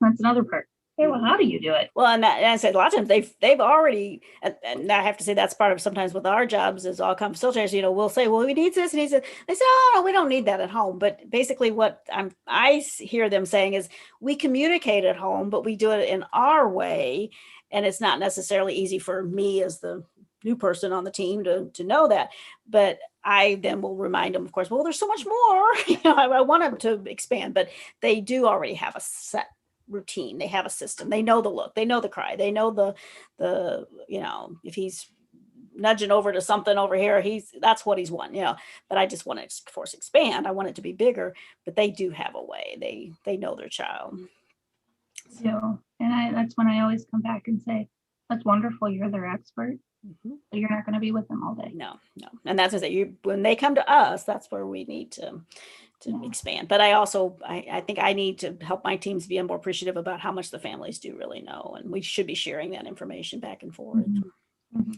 That's another part. Okay, well, how do you do it? Well, and I said a lot of times they've already, and I have to say that's part of sometimes with our jobs as all come facilitators. We'll say, well, we need this, and he said, they say, oh no, we don't need that at home. But basically, what I hear them saying is, we communicate at home, but we do it in our way, and it's not necessarily easy for me as the new person on the team to know that. But I then will remind them, of course, well, there's so much more. I want them to expand, but they do already have a set routine. They have a system. They know the look. They know the cry. They know the if he's nudging over to something over here, that's what he's wanting. But I just want to force expand. I want it to be bigger. But they do have a way. They know their child. So, and that's when I always come back and say, that's wonderful. You're their expert. Mm-hmm. But you're not going to be with them all day. No. And that's what I say. When they come to us, that's where we need to expand. But I think I need to help my teams be more appreciative about how much the families do really know. And we should be sharing that information back and forth. Mm-hmm. Mm-hmm.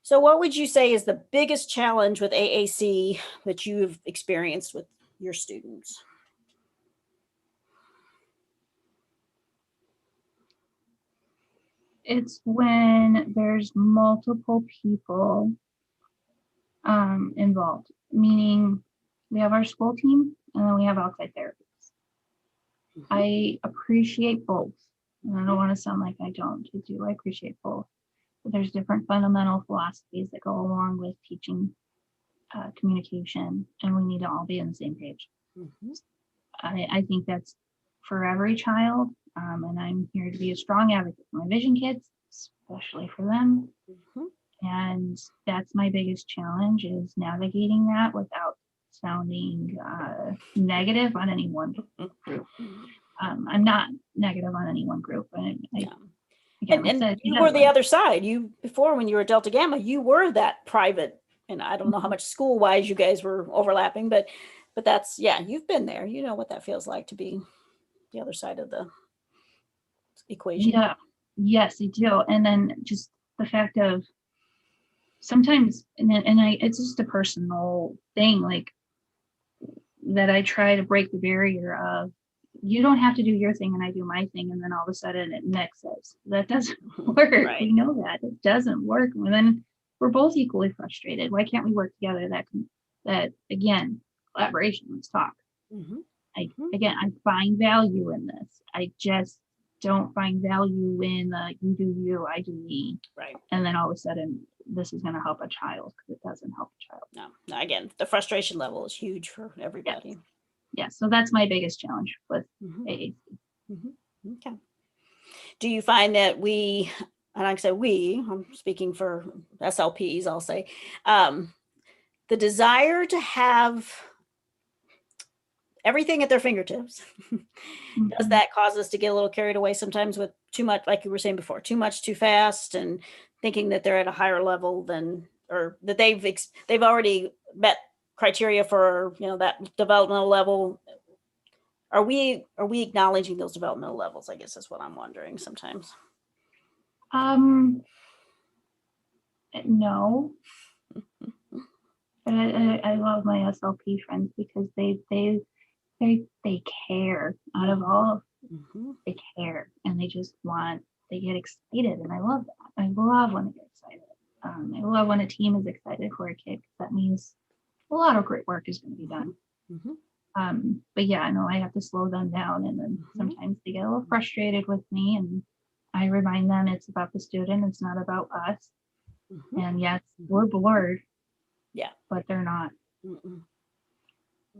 So what would you say is the biggest challenge with AAC that you've experienced with your students? It's when there's multiple people involved, meaning we have our school team and then we have outside therapists. Mm-hmm. I appreciate both. And I don't want to sound like I don't. I do. I appreciate both. But there's different fundamental philosophies that go along with teaching communication, and we need to all be on the same page. Mm-hmm. I think that's for every child. And I'm here to be a strong advocate for my vision kids, especially for them. Mm-hmm. And that's my biggest challenge, is navigating that without sounding negative on any one group. I'm not negative on any one group. And you were the other side. Before, when you were Delta Gamma, you were that private and I don't know how much school wise you guys were overlapping, but that's, yeah, you've been there. You know what that feels like to be the other side of the equation. Yeah. Yes, I do. And then just the fact of sometimes, it's just a personal thing, like that I try to break the barrier of, you don't have to do your thing and I do my thing, and then all of a sudden it mixes. That doesn't work. Right. We know that it doesn't work. And then we're both equally frustrated. Why can't we work together? That again, collaboration. Let's talk. Mhm. Again, I find value in this. I just don't find value in you do you, I do me. Right. And then all of a sudden this is going to help a child, because it doesn't help a child. No, again, the frustration level is huge for everybody. Yeah, so that's my biggest challenge with Mhm. AAC. Okay. Do you find that we, and like I said, I'm speaking for SLPs, I'll say, the desire to have everything at their fingertips, does that cause us to get a little carried away sometimes with too much, like you were saying before, too much too fast, and thinking that they're at a higher level than, or that they've already met criteria for, that developmental level? Are we acknowledging those developmental levels? I guess is what I'm wondering sometimes. No, but I love my SLP friends because they care. Out of all, they care, and they get excited, and I love that. I love when they get excited. I love when a team is excited for a kid, because that means a lot of great work is going to be done. But yeah, I know I have to slow them down, and then sometimes they get a little frustrated with me, and I remind them it's about the student, it's not about us. And yes, we're bored, but they're not.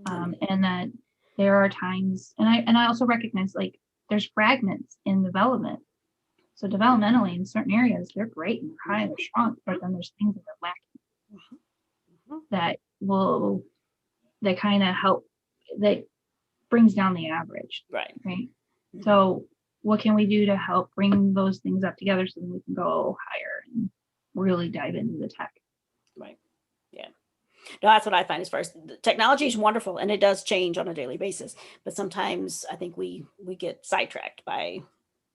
And that there are times, and I also recognize, like, there's fragments in development. So developmentally, in certain areas, they're great and they're high and they're strong, but then there's things that are lacking that kind of help, that brings down the average. Right. So what can we do to help bring those things up together so that we can go higher and really dive into the tech? Right. Yeah. No, that's what I find. As far as the technology is wonderful and it does change on a daily basis, but sometimes I think we get sidetracked by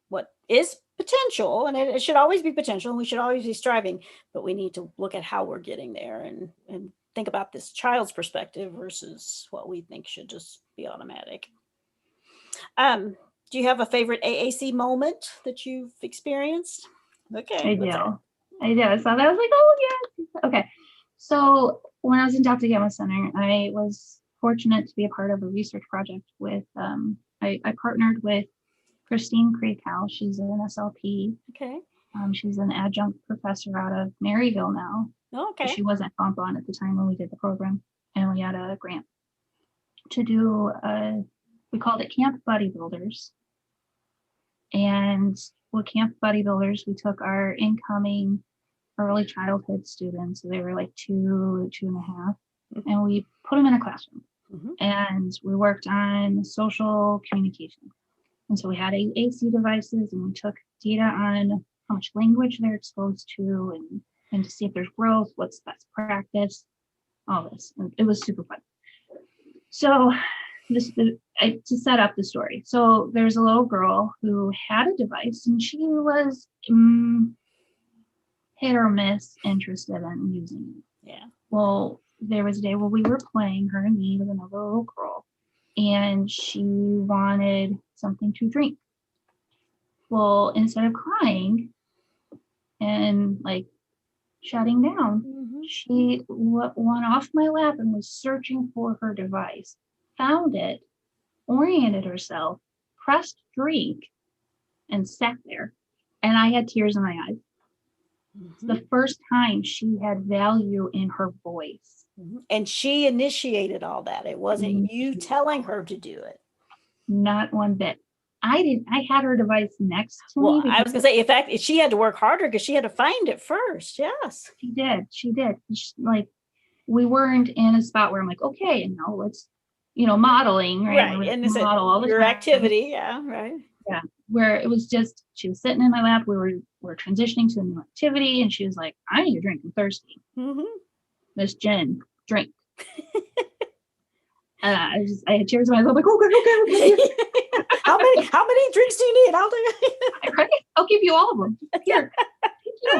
what is potential, and it should always be potential, and we should always be striving, but we need to look at how we're getting there and think about this child's perspective versus what we think should just be automatic. Do you have a favorite AAC moment that you've experienced? Okay. I do. So that was like, oh yeah. Okay. So when I was in Dr. Gamma Center, I was fortunate to be a part of a research project with, I partnered with Christine Cox. She's an SLP. Okay. She's an adjunct professor out of Maryville now. Okay. She was at Fontbonne at the time when we did the program, and we had a grant to do, we called it Camp Buddy Builders. And with Camp Buddy Builders, we took our incoming early childhood students, so they were like 2.5, and we put them in a classroom. And we worked on social communication. And so we had AAC devices, and we took data on how much language they're exposed to, and to see if there's growth, what's best practice, all this. And it was super fun. So to set up the story. So there's a little girl who had a device, and she was hit or miss interested in using it. Yeah. Well, there was a day where we were playing, her and me, with another little girl, and she wanted something to drink. Well, instead of crying and like shutting down, she went off my lap and was searching for her device, found it, oriented herself, pressed drink, and sat there. And I had tears in my eyes. It's the first time she had value in her voice. And she initiated all that. It wasn't you telling her to do it. Not one bit. I had her device next to me. Well, I was gonna say, in fact, she had to work harder because she had to find it first. Yes. She did. Like, we weren't in a spot where I'm like, okay, and now let's, modeling, right? Right. And model all your activity. Yeah. Right. Yeah. Where it was just, she was sitting in my lap. We were transitioning to a new activity, and she was like, I need a drink. I'm thirsty. Miss Jen, drink. I had tears in my eyes. I'm like, okay. How many drinks do you need? I'll do. I'll give you all of them. Here. Thank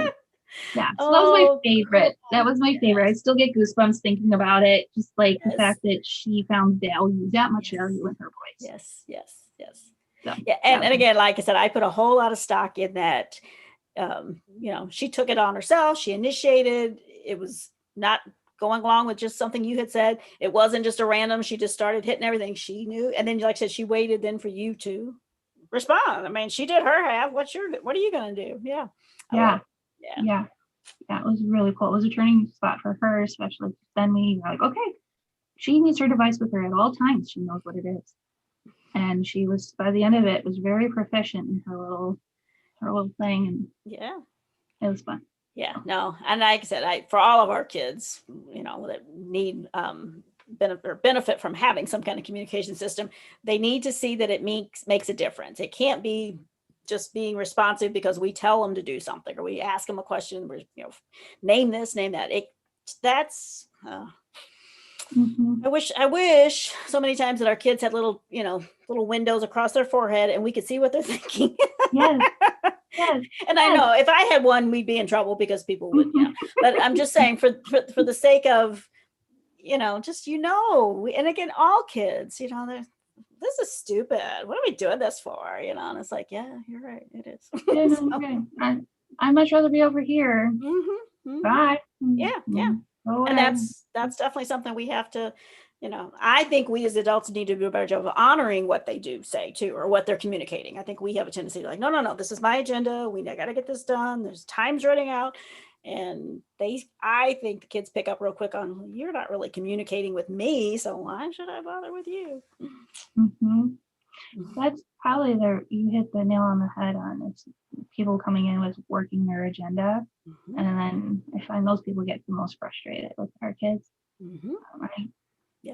you. Yeah, so that was my favorite. Cool. That was my favorite. I still get goosebumps thinking about it. Just like the Yes. fact that she found value, that much Yes. value in her voice. Yes. So, Yeah, and again, like I said, I put a whole lot of stock in that. She took it on herself. She initiated. It was not going along with just something you had said. It wasn't just a random. She just started hitting everything she knew, and then, like I said, she waited then for you to respond. I mean, she did her half. What are you going to do? Yeah. Yeah, it was really cool. It was a turning spot for her, especially. Then we were like, okay, she needs her device with her at all times. She knows what it is. And she was, by the end of it, was very proficient in her little thing. And yeah, it was fun. Yeah, no. And like I said, for all of our kids, that need benefit from having some kind of communication system, they need to see that it makes a difference. It can't be just being responsive because we tell them to do something or we ask them a question, name this, name that. That's I wish so many times that our kids had little windows across their forehead and we could see what they're thinking. Yes. And I know if I had one, we'd be in trouble because people would, but I'm just saying for the sake of, and again, all kids, this is stupid. What are we doing this for? And it's like, yeah, you're right. It is. Yeah, no, you're right. I'd much rather be over here. Bye. Yeah. And that's definitely something we have to, I think we as adults need to do a better job of honoring what they do say too, or what they're communicating. I think we have a tendency to like, no, this is my agenda. We got to get this done. There's time's running out. And I think the kids pick up real quick on, you're not really communicating with me. So why should I bother with you? That's probably you hit the nail on the head on. It's people coming in with working their agenda. And then I find those people get the most frustrated with our kids.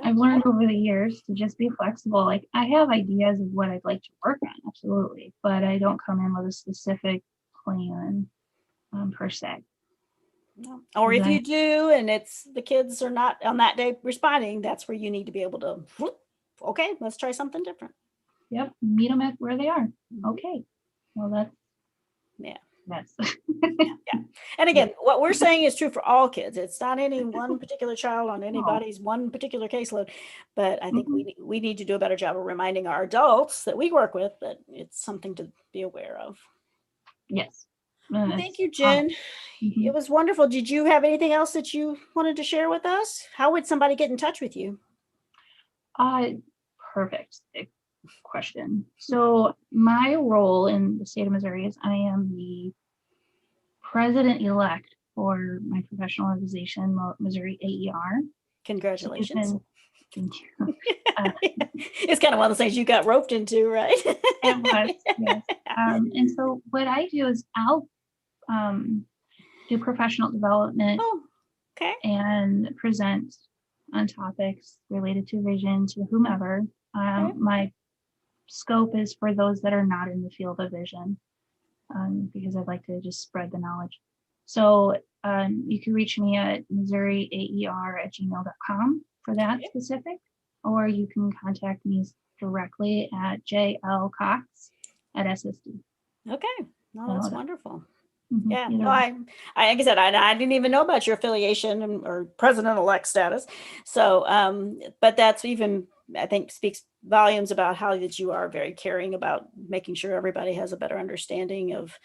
I've learned over the years to just be flexible. Like I have ideas of what I'd like to work on, absolutely, but I don't come in with a specific plan per se. No. Or if you do, and it's the kids are not on that day responding, that's where you need to be able to, okay, let's try something different. Yep, meet them at where they are. Okay, well that's And again, what we're saying is true for all kids. It's not any one particular child on anybody's one particular caseload, but I think we need to do a better job of reminding our adults that we work with that it's something to be aware of. Yes. Well, thank you, Jen. It was wonderful. Did you have anything else that you wanted to share with us? How would somebody get in touch with you? Perfect question. So my role in the state of Missouri is I am the president-elect for my professional organization, Missouri AER. Congratulations. Thank you. It's kind of one of those things you got roped into, right? It was, yes. And so what I do is I'll do professional development and present on topics related to vision to whomever. My scope is for those that are not in the field of vision, because I'd like to just spread the knowledge. So you can reach me at missouriaer@gmail.com for that specific, or you can contact me directly at jlcox@SSD. Okay, no, that's wonderful. Yeah, No, I like I said, I didn't even know about your affiliation or president-elect status. So, but that's even, I think, speaks volumes about how that you are very caring about making sure everybody has a better understanding of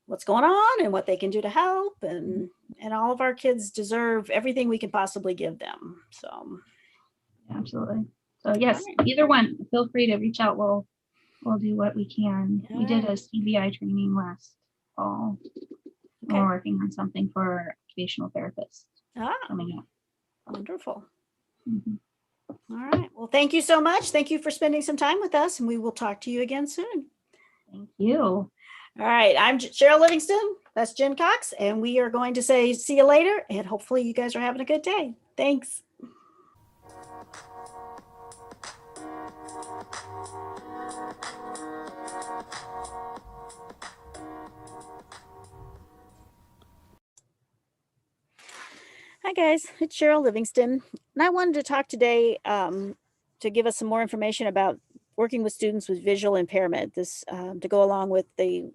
what's going on and what they can do to help. And all of our kids deserve everything we can possibly give them. So, absolutely. So yes, either one, feel free to reach out. We'll do what we can. We did a CBI training last fall. We're working on something for occupational therapists coming up. Wonderful. All right. Well, thank you so much. Thank you for spending some time with us, and we will talk to you again soon. Thank you. All right. I'm Cheryl Livingston. That's Jen Cox, and we are going to say see you later, and hopefully you guys are having a good day. Thanks. Hi guys, it's Cheryl Livingston, and I wanted to talk today to give us some more information about working with students with visual impairment. This to go along with the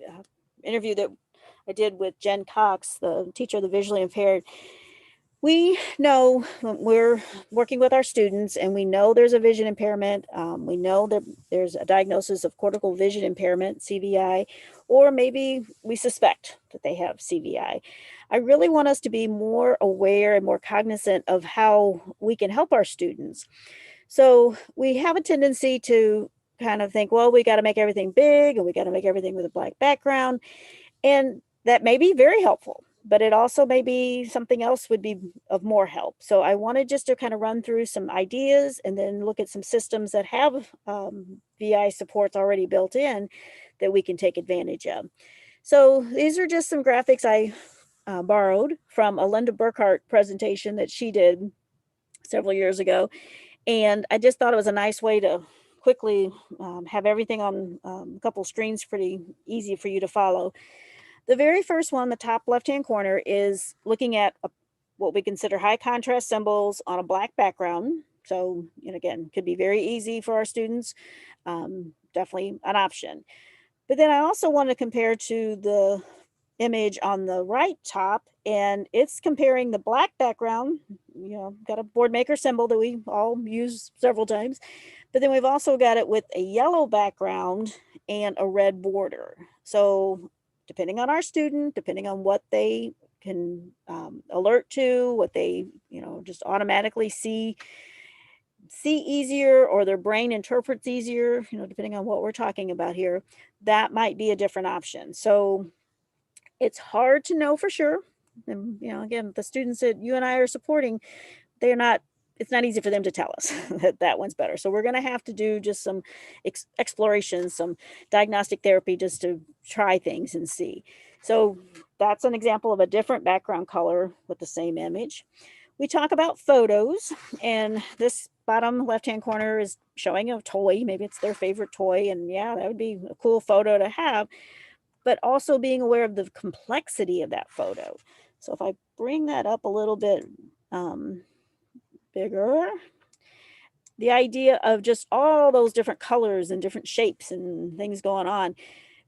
interview that I did with Jen Cox, the teacher of the visually impaired. We know when we're working with our students, and we know there's a vision impairment. We know that there's a diagnosis of cortical vision impairment, CVI, or maybe we suspect that they have CVI. I really want us to be more aware and more cognizant of how we can help our students. So we have a tendency to kind of think, well, we got to make everything big and we got to make everything with a black background. And that may be very helpful, but it also may be something else would be of more help. So I wanted just to kind of run through some ideas and then look at some systems that have VI supports already built in that we can take advantage of. So these are just some graphics I borrowed from a Linda Burkhart presentation that she did several years ago. And I just thought it was a nice way to quickly have everything on a couple screens, pretty easy for you to follow. The very first one, the top left-hand corner, is looking at what we consider high contrast symbols on a black background. So, again, could be very easy for our students, definitely an option. But then I also want to compare to the image on the right top, and it's comparing the black background, got a board maker symbol that we all use several times, but then we've also got it with a yellow background and a red border. So depending on our student, depending on what they can alert to, what they, just automatically see easier, or their brain interprets easier, depending on what we're talking about here, that might be a different option. So it's hard to know for sure. And, again, the students that you and I are supporting, it's not easy for them to tell us that one's better. So we're going to have to do just some exploration, some diagnostic therapy, just to try things and see. So that's an example of a different background color with the same image. We talk about photos, and this bottom left-hand corner is showing a toy. Maybe it's their favorite toy, and yeah, that would be a cool photo to have, but also being aware of the complexity of that photo. So if I bring that up a little bit bigger, the idea of just all those different colors and different shapes and things going on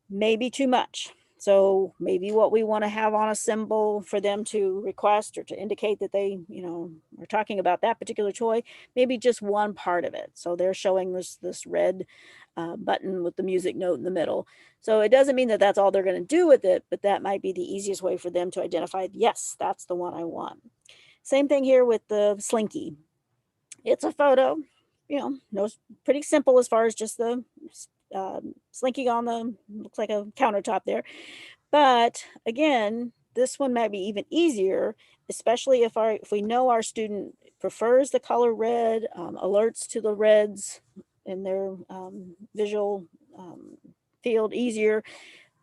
may be too much. So maybe what we want to have on a symbol for them to request or to indicate that they, are talking about that particular toy, maybe just one part of it. So they're showing this red button with the music note in the middle. So it doesn't mean that that's all they're going to do with it, but that might be the easiest way for them to identify, yes, that's the one I want. Same thing here with the Slinky. It's a photo, pretty simple as far as just the Slinky on the, looks like a countertop there. But again, this one might be even easier, especially if we know our student prefers the color red, alerts to the reds in their visual field easier.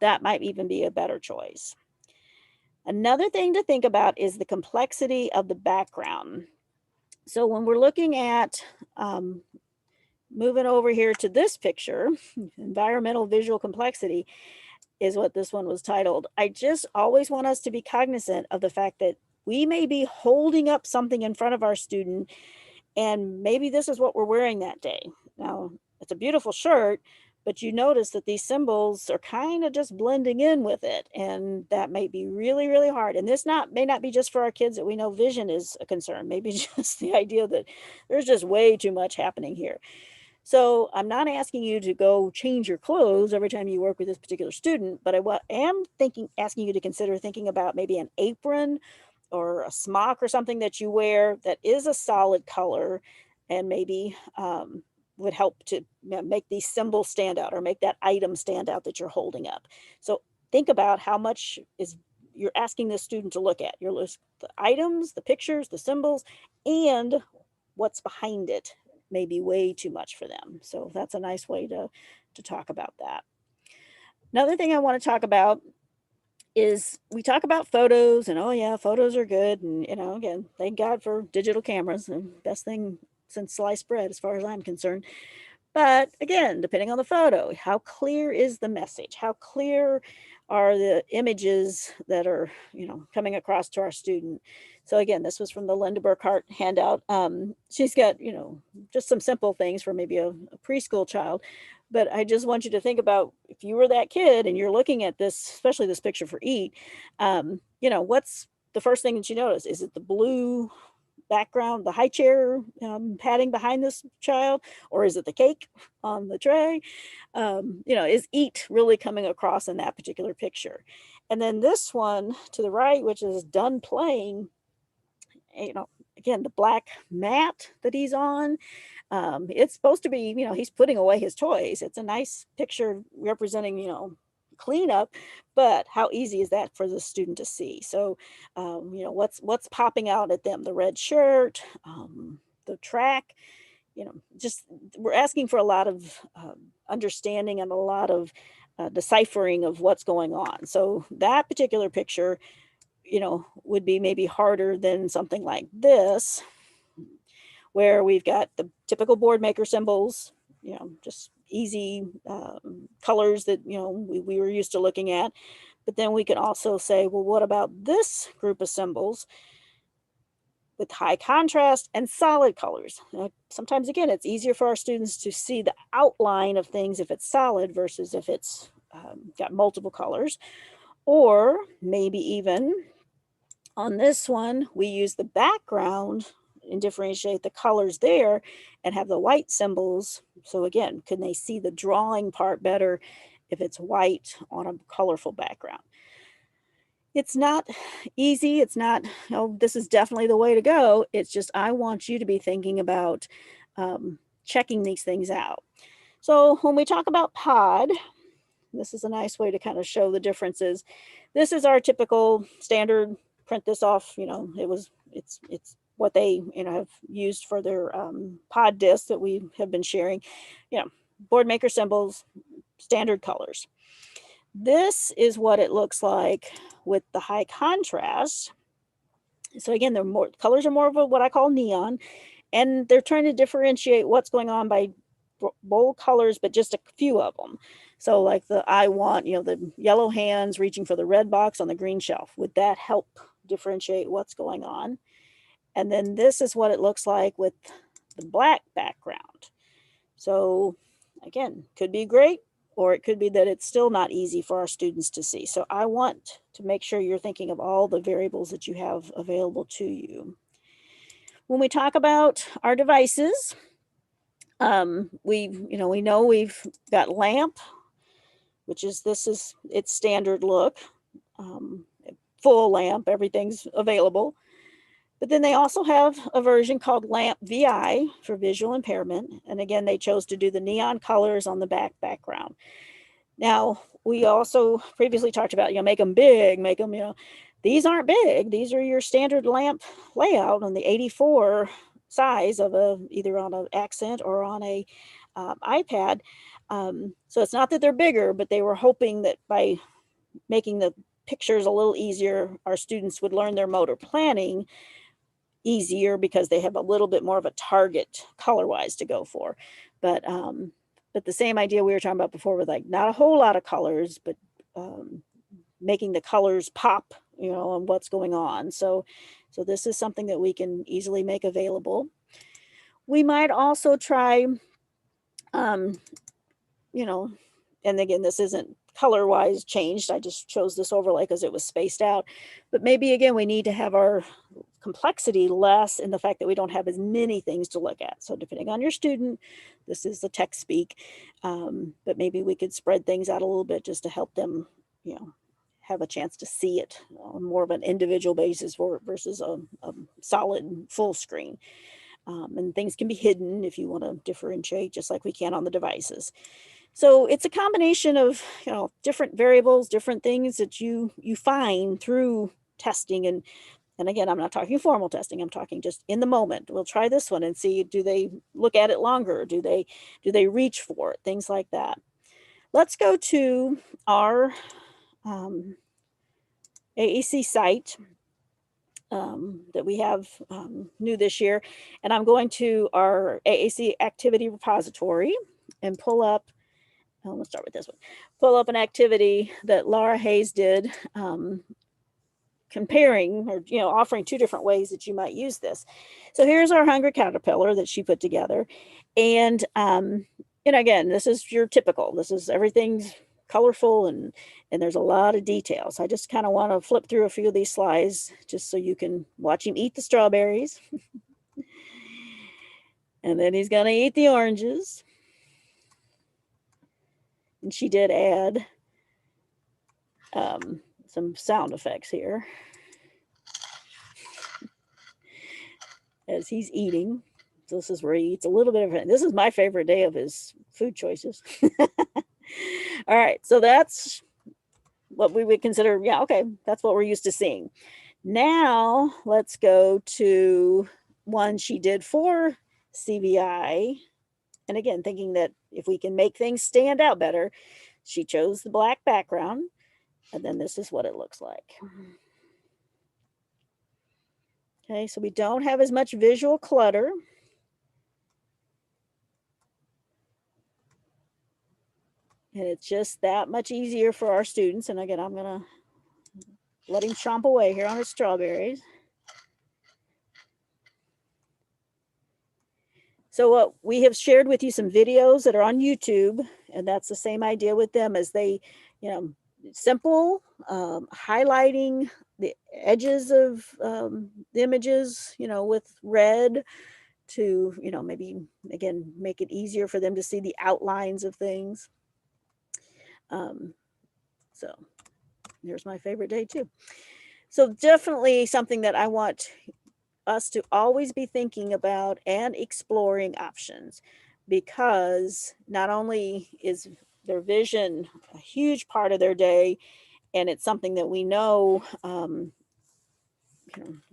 That might even be a better choice. Another thing to think about is the complexity of the background. So when we're looking at moving over here to this picture, environmental visual complexity is what this one was titled. I just always want us to be cognizant of the fact that we may be holding up something in front of our student, and maybe this is what we're wearing that day. Now, it's a beautiful shirt, but you notice that these symbols are kind of just blending in with it, and that may be really, really hard. And this may not be just for our kids that we know vision is a concern, maybe just the idea that there's just way too much happening here. So I'm not asking you to go change your clothes every time you work with this particular student, but I am asking you to consider thinking about maybe an apron or a smock or something that you wear that is a solid color, and maybe would help to make these symbols stand out or make that item stand out that you're holding up. So think about how much you're asking this student to look at. Your list, the items, the pictures, the symbols, and what's behind it may be way too much for them. So that's a nice way to talk about that. Another thing I want to talk about is we talk about photos, and oh yeah, photos are good. And again, thank God for digital cameras, the best thing since sliced bread as far as I'm concerned. But again, depending on the photo, how clear is the message? How clear are the images that are, coming across to our student. So again, this was from the Linda Burkhart handout. She's got, just some simple things for maybe a preschool child. But I just want you to think about if you were that kid and you're looking at this, especially this picture for EAT, what's the first thing that you notice? Is it the blue background, the high chair padding behind this child, or is it the cake on the tray? Is EAT really coming across in that particular picture? And then this one to the right, which is done playing, again, the black mat that he's on, it's supposed to be, he's putting away his toys. It's a nice picture representing, cleanup, but how easy is that for the student to see? So, what's popping out at them? The red shirt, the track, just we're asking for a lot of understanding and a lot of deciphering of what's going on. So that particular picture, would be maybe harder than something like this, where we've got the typical board maker symbols, just easy colors that, we were used to looking at. But then we can also say, well, what about this group of symbols with high contrast and solid colors? Sometimes, again, it's easier for our students to see the outline of things if it's solid versus if it's got multiple colors. Or maybe even on this one, we use the background and differentiate the colors there and have the white symbols. So again, can they see the drawing part better if it's white on a colorful background? It's not easy. It's not, this is definitely the way to go. It's just, I want you to be thinking about checking these things out. So when we talk about POD, this is a nice way to kind of show the differences. This is our typical standard, print this off, it's what they, have used for their pod discs that we have been sharing, board maker symbols, standard colors. This is what it looks like with the high contrast. So again, colors are more of what I call neon, and they're trying to differentiate what's going on by bold colors, but just a few of them. So like I want, the yellow hands reaching for the red box on the green shelf. Would that help differentiate what's going on? And then this is what it looks like with the black background. So again, could be great, or it could be that it's still not easy for our students to see. So I want to make sure you're thinking of all the variables that you have available to you. When we talk about our devices, we know we've got LAMP, which is its standard look, full LAMP, everything's available. But then they also have a version called LAMP VI for visual impairment. And again, they chose to do the neon colors on the background. Now, we also previously talked about, make them big, make them, these aren't big. These are your standard LAMP layout on the 84 size of either on an Accent or on a iPad. So it's not that they're bigger, but they were hoping that by making the pictures a little easier, our students would learn their motor planning easier because they have a little bit more of a target color-wise to go for. But the same idea we were talking about before with like not a whole lot of colors, but making the colors pop, on what's going on. So this is something that we can easily make available. We might also try, and again, this isn't color-wise changed. I just chose this overlay because it was spaced out. But maybe, again, we need to have our complexity less in the fact that we don't have as many things to look at. So depending on your student, this is the tech speak, but maybe we could spread things out a little bit just to help them, have a chance to see it on more of an individual basis versus a solid full screen. And things can be hidden if you want to differentiate, just like we can on the devices. So it's a combination of, different variables, different things that you find through testing. And again, I'm not talking formal testing. I'm talking just in the moment. We'll try this one and see, do they look at it longer? Do they reach for it? Things like that. Let's go to our AAC site that we have new this year. And I'm going to our AAC activity repository and pull up I'm going to start with this one. Pull up an activity that Laura Hayes did, comparing or, offering two different ways that you might use this. So here's our hungry caterpillar that she put together. And again, this is your typical, this is everything's colorful and there's a lot of details. I just kind of want to flip through a few of these slides just so you can watch him eat the strawberries. And then he's going to eat the oranges. And she did add some sound effects here as he's eating. So this is where he eats a little bit of it. This is my favorite day of his food choices. All right, so that's what we would consider, okay, that's what we're used to seeing. Now let's go to one she did for CVI. And again, thinking that if we can make things stand out better, she chose the black background. And then this is what it looks like. Okay, so we don't have as much visual clutter. And it's just that much easier for our students. And again, I'm going to let him chomp away here on his strawberries. So we have shared with you some videos that are on YouTube, and that's the same idea with them as they, simple, highlighting the edges of the images, with red to, maybe, again, make it easier for them to see the outlines of things. So here's my favorite day too. So definitely something that I want us to always be thinking about and exploring options, because not only is their vision a huge part of their day, and it's something that we know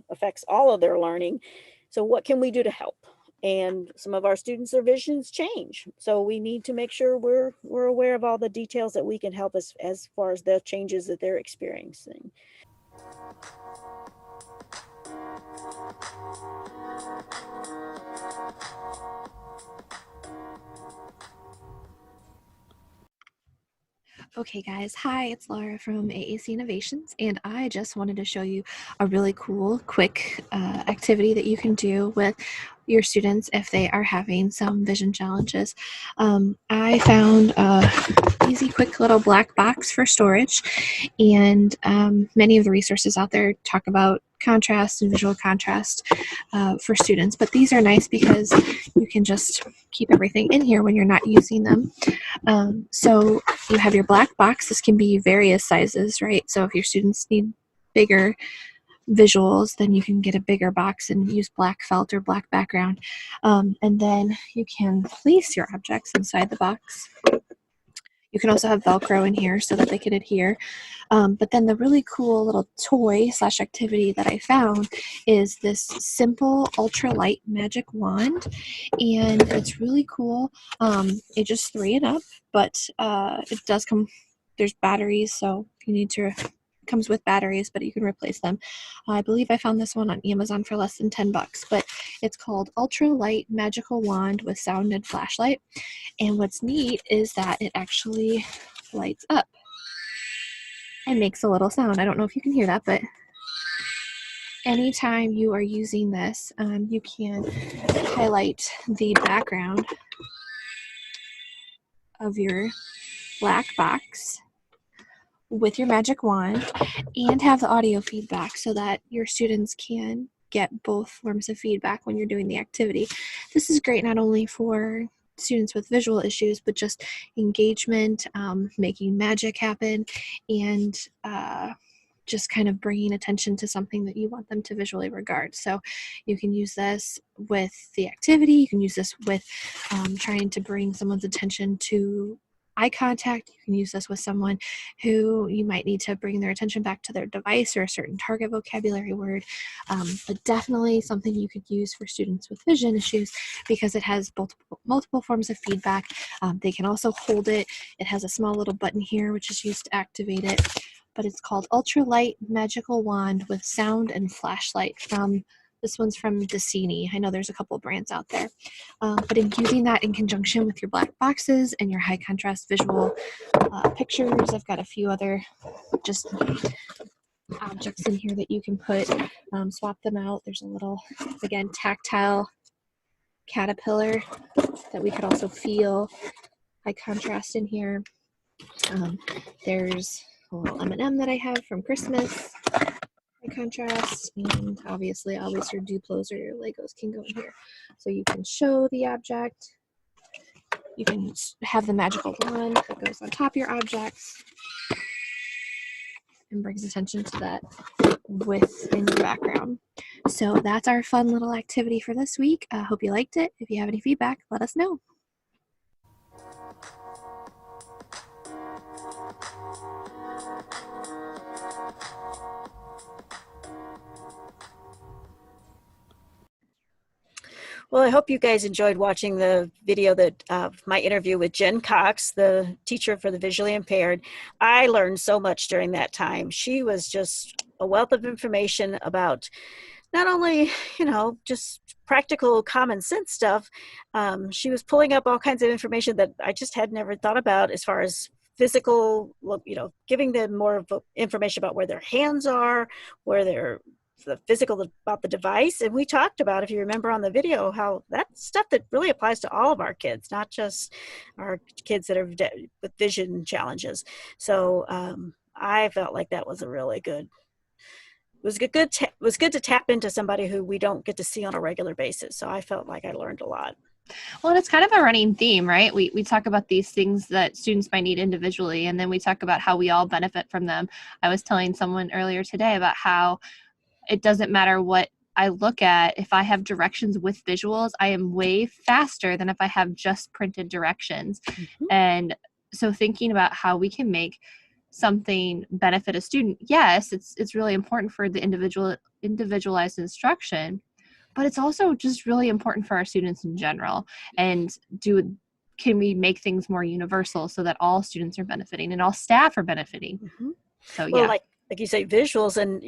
affects all of their learning. So what can we do to help? And some of our students, their visions change. So we need to make sure we're aware of all the details that we can help us as far as the changes that they're experiencing. Okay guys, hi, it's Laura from AAC Innovations, and I just wanted to show you a really cool, quick activity that you can do with your students if they are having some vision challenges. I found a easy, quick little black box for storage, and many of the resources out there talk about contrast and visual contrast for students, but these are nice because you can just keep everything in here when you're not using them. So you have your black box. This can be various sizes, right? So if your students need bigger visuals, then you can get a bigger box and use black felt or black background. And then you can place your objects inside the box. You can also have Velcro in here so that they can adhere. But then the really cool little toy / activity that I found is this simple ultralight magic wand, and it's really cool. It's just 3 and up, but it does come, there's batteries, so if you need to, comes with batteries, but you can replace them. I believe I found this one on Amazon for less than $10, but it's called Ultralight Magical Wand with Sound and Flashlight. And what's neat is that it actually lights up and makes a little sound. I don't know if you can hear that, but anytime you are using this, you can highlight the background of your black box with your magic wand and have the audio feedback so that your students can get both forms of feedback when you're doing the activity. This is great not only for students with visual issues, but just engagement, making magic happen, and just kind of bringing attention to something that you want them to visually regard. So you can use this with the activity. You can use this with trying to bring someone's attention to eye contact. You can use this with someone who you might need to bring their attention back to their device or a certain target vocabulary word. But definitely something you could use for students with vision issues because it has multiple forms of feedback. They can also hold it. It has a small little button here which is used to activate it. But it's called Ultralight Magical Wand with Sound and Flashlight from This one's from Decini. I know there's a couple brands out there. But in using that in conjunction with your black boxes and your high contrast visual pictures, I've got a few other just objects in here that you can put, swap them out. There's a little, again, tactile caterpillar that we could also feel. High contrast in here. There's a little M&M that I have from Christmas. High contrast, and obviously always your Duplos or your Legos can go in here. So you can show the object. You can have the magical wand that goes on top of your objects and brings attention to that within your background. So that's our fun little activity for this week. I hope you liked it. If you have any feedback, let us know. Well, I hope you guys enjoyed watching the video that my interview with Jen Cox, the teacher for the visually impaired. I learned so much during that time. She was just a wealth of information about not only, just practical common sense stuff. She was pulling up all kinds of information that I just had never thought about as far as physical, giving them more information about where their hands are, where they're the physical about the device. And we talked about, if you remember on the video, how that's stuff that really applies to all of our kids, not just our kids that are with vision challenges. So I felt like that was a really good, it was good to tap into somebody who we don't get to see on a regular basis. So I felt like I learned a lot. Well, and it's kind of a running theme, right? We talk about these things that students might need individually, and then we talk about how we all benefit from them. I was telling someone earlier today about how it doesn't matter what I look at. If I have directions with visuals, I am way faster than if I have just printed directions. Mm-hmm. And so thinking about how we can make something benefit a student, yes, it's really important for the individualized instruction, but it's also just really important for our students in general. And can we make things more universal so that all students are benefiting and all staff are benefiting? Mm-hmm. So well, like you say, visuals, and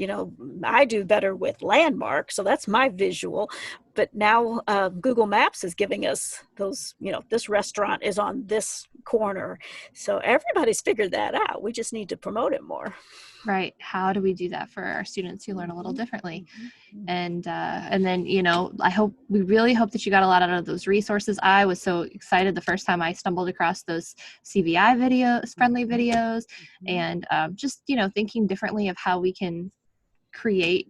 I do better with landmarks, so that's my visual. But now Google Maps is giving us those, this restaurant is on this corner. So everybody's figured that out. We just need to promote it more. Right. How do we do that for our students who learn a little differently? And then, we really hope that you got a lot out of those resources. I was so excited the first time I stumbled across those CVI friendly videos, and just, thinking differently of how we can create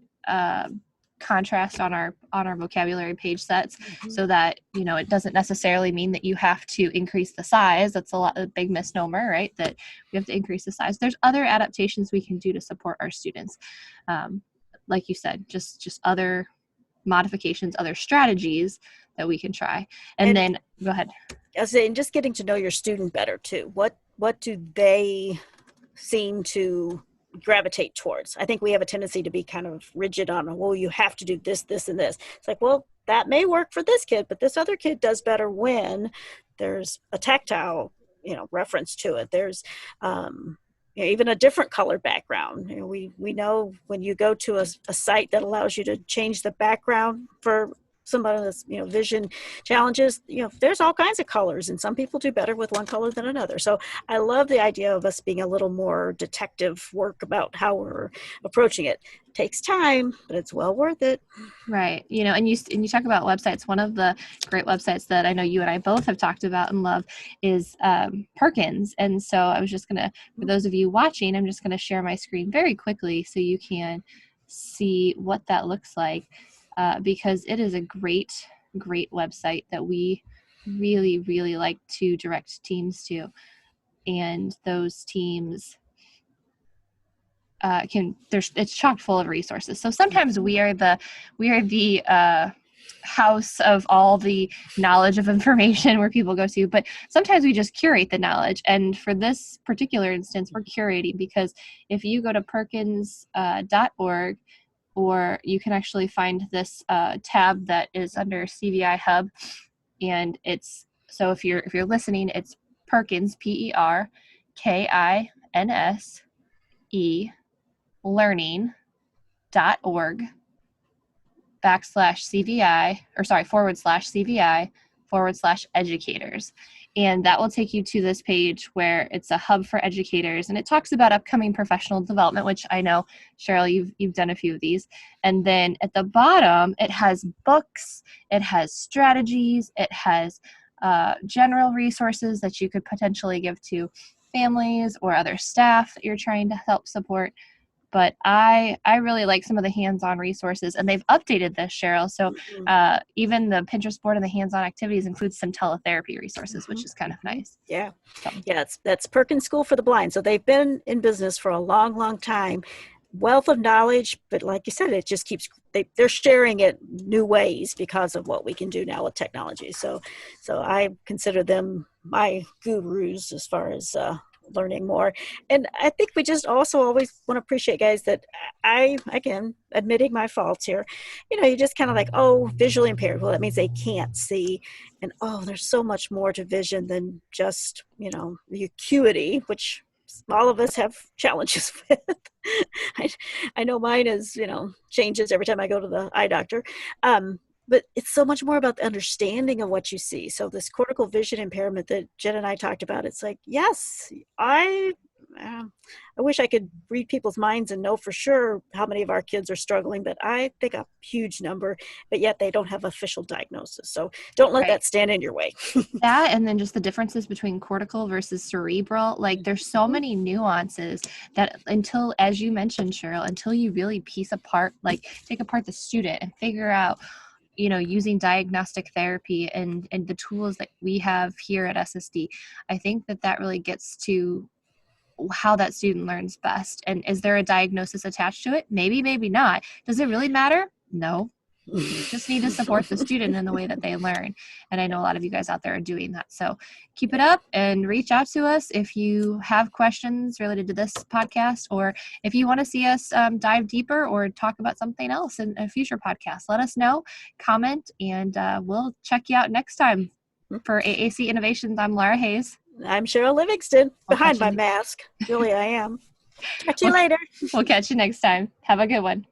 contrast on our vocabulary page sets, so that it doesn't necessarily mean that you have to increase the size. That's a big misnomer, right? That we have to increase the size. There's other adaptations we can do to support our students, like you said, just other modifications, other strategies that we can try. And then go ahead. I was saying, just getting to know your student better too. What do they seem to gravitate towards? I think we have a tendency to be kind of rigid on, well, you have to do this, this, and this. It's like, well, that may work for this kid, but this other kid does better when there's a tactile, reference to it. There's even a different color background. We know when you go to a site that allows you to change the background for somebody that's vision challenges, there's all kinds of colors, and some people do better with one color than another. So I love the idea of us being a little more detective work about how we're approaching it. It takes time, but it's well worth it. Right. And you talk about websites. One of the great websites that I know you and I both have talked about and love is Perkins. And so I was just gonna, for those of you watching, I'm just gonna share my screen very quickly so you can see what that looks like. Because it is a great website that we really, really like to direct teams to. And those teams it's chock full of resources. So sometimes we are the house of all the knowledge of information where people go to, but sometimes we just curate the knowledge. And for this particular instance, we're curating, because if you go to perkins.org, or you can actually find this tab that is under CVI Hub, and so if you're listening, it's Perkins, PERKINSE learning.org. /CVI/educators. And that will take you to this page where it's a hub for educators. And it talks about upcoming professional development, which I know, Cheryl, you've done a few of these. And then at the bottom, it has books, it has strategies, it has general resources that you could potentially give to families or other staff that you're trying to help support. But I really like some of the hands-on resources, and they've updated this, Cheryl. So even the Pinterest board and the hands-on activities includes some teletherapy resources, which is kind of nice. Yeah. So. Yeah, that's Perkins School for the Blind. So they've been in business for a long, long time. Wealth of knowledge, but like you said, it just keeps, they're sharing it new ways because of what we can do now with technology. So I consider them my gurus as far as learning more. And I think we just also always want to appreciate, guys, that again, admitting my faults here, you just kind of like, oh, visually impaired. Well, that means they can't see. And oh, there's so much more to vision than just, the acuity, which all of us have challenges with. I know mine is, changes every time I go to the eye doctor. But it's so much more about the understanding of what you see. So this cortical vision impairment that Jen and I talked about, it's like, yes, I wish I could read people's minds and know for sure how many of our kids are struggling, but I think a huge number, but yet they don't have official diagnosis. So don't let that stand in your way. That, and then just the differences between cortical versus cerebral, like there's so many nuances that until, as you mentioned, Cheryl, until you really piece apart, like take apart the student and figure out, using diagnostic therapy and the tools that we have here at SSD, I think that really gets to how that student learns best. And is there a diagnosis attached to it? Maybe, maybe not. Does it really matter? No. You just need to support the student in the way that they learn. And I know a lot of you guys out there are doing that. So keep it up and reach out to us if you have questions related to this podcast, or if you want to see us dive deeper or talk about something else in a future podcast. Let us know, comment, and we'll check you out next time. For AAC Innovations, I'm Laura Hayes. I'm Cheryl Livingston, behind my mask. Really, I am. Talk to you later. We'll catch you next time. Have a good one.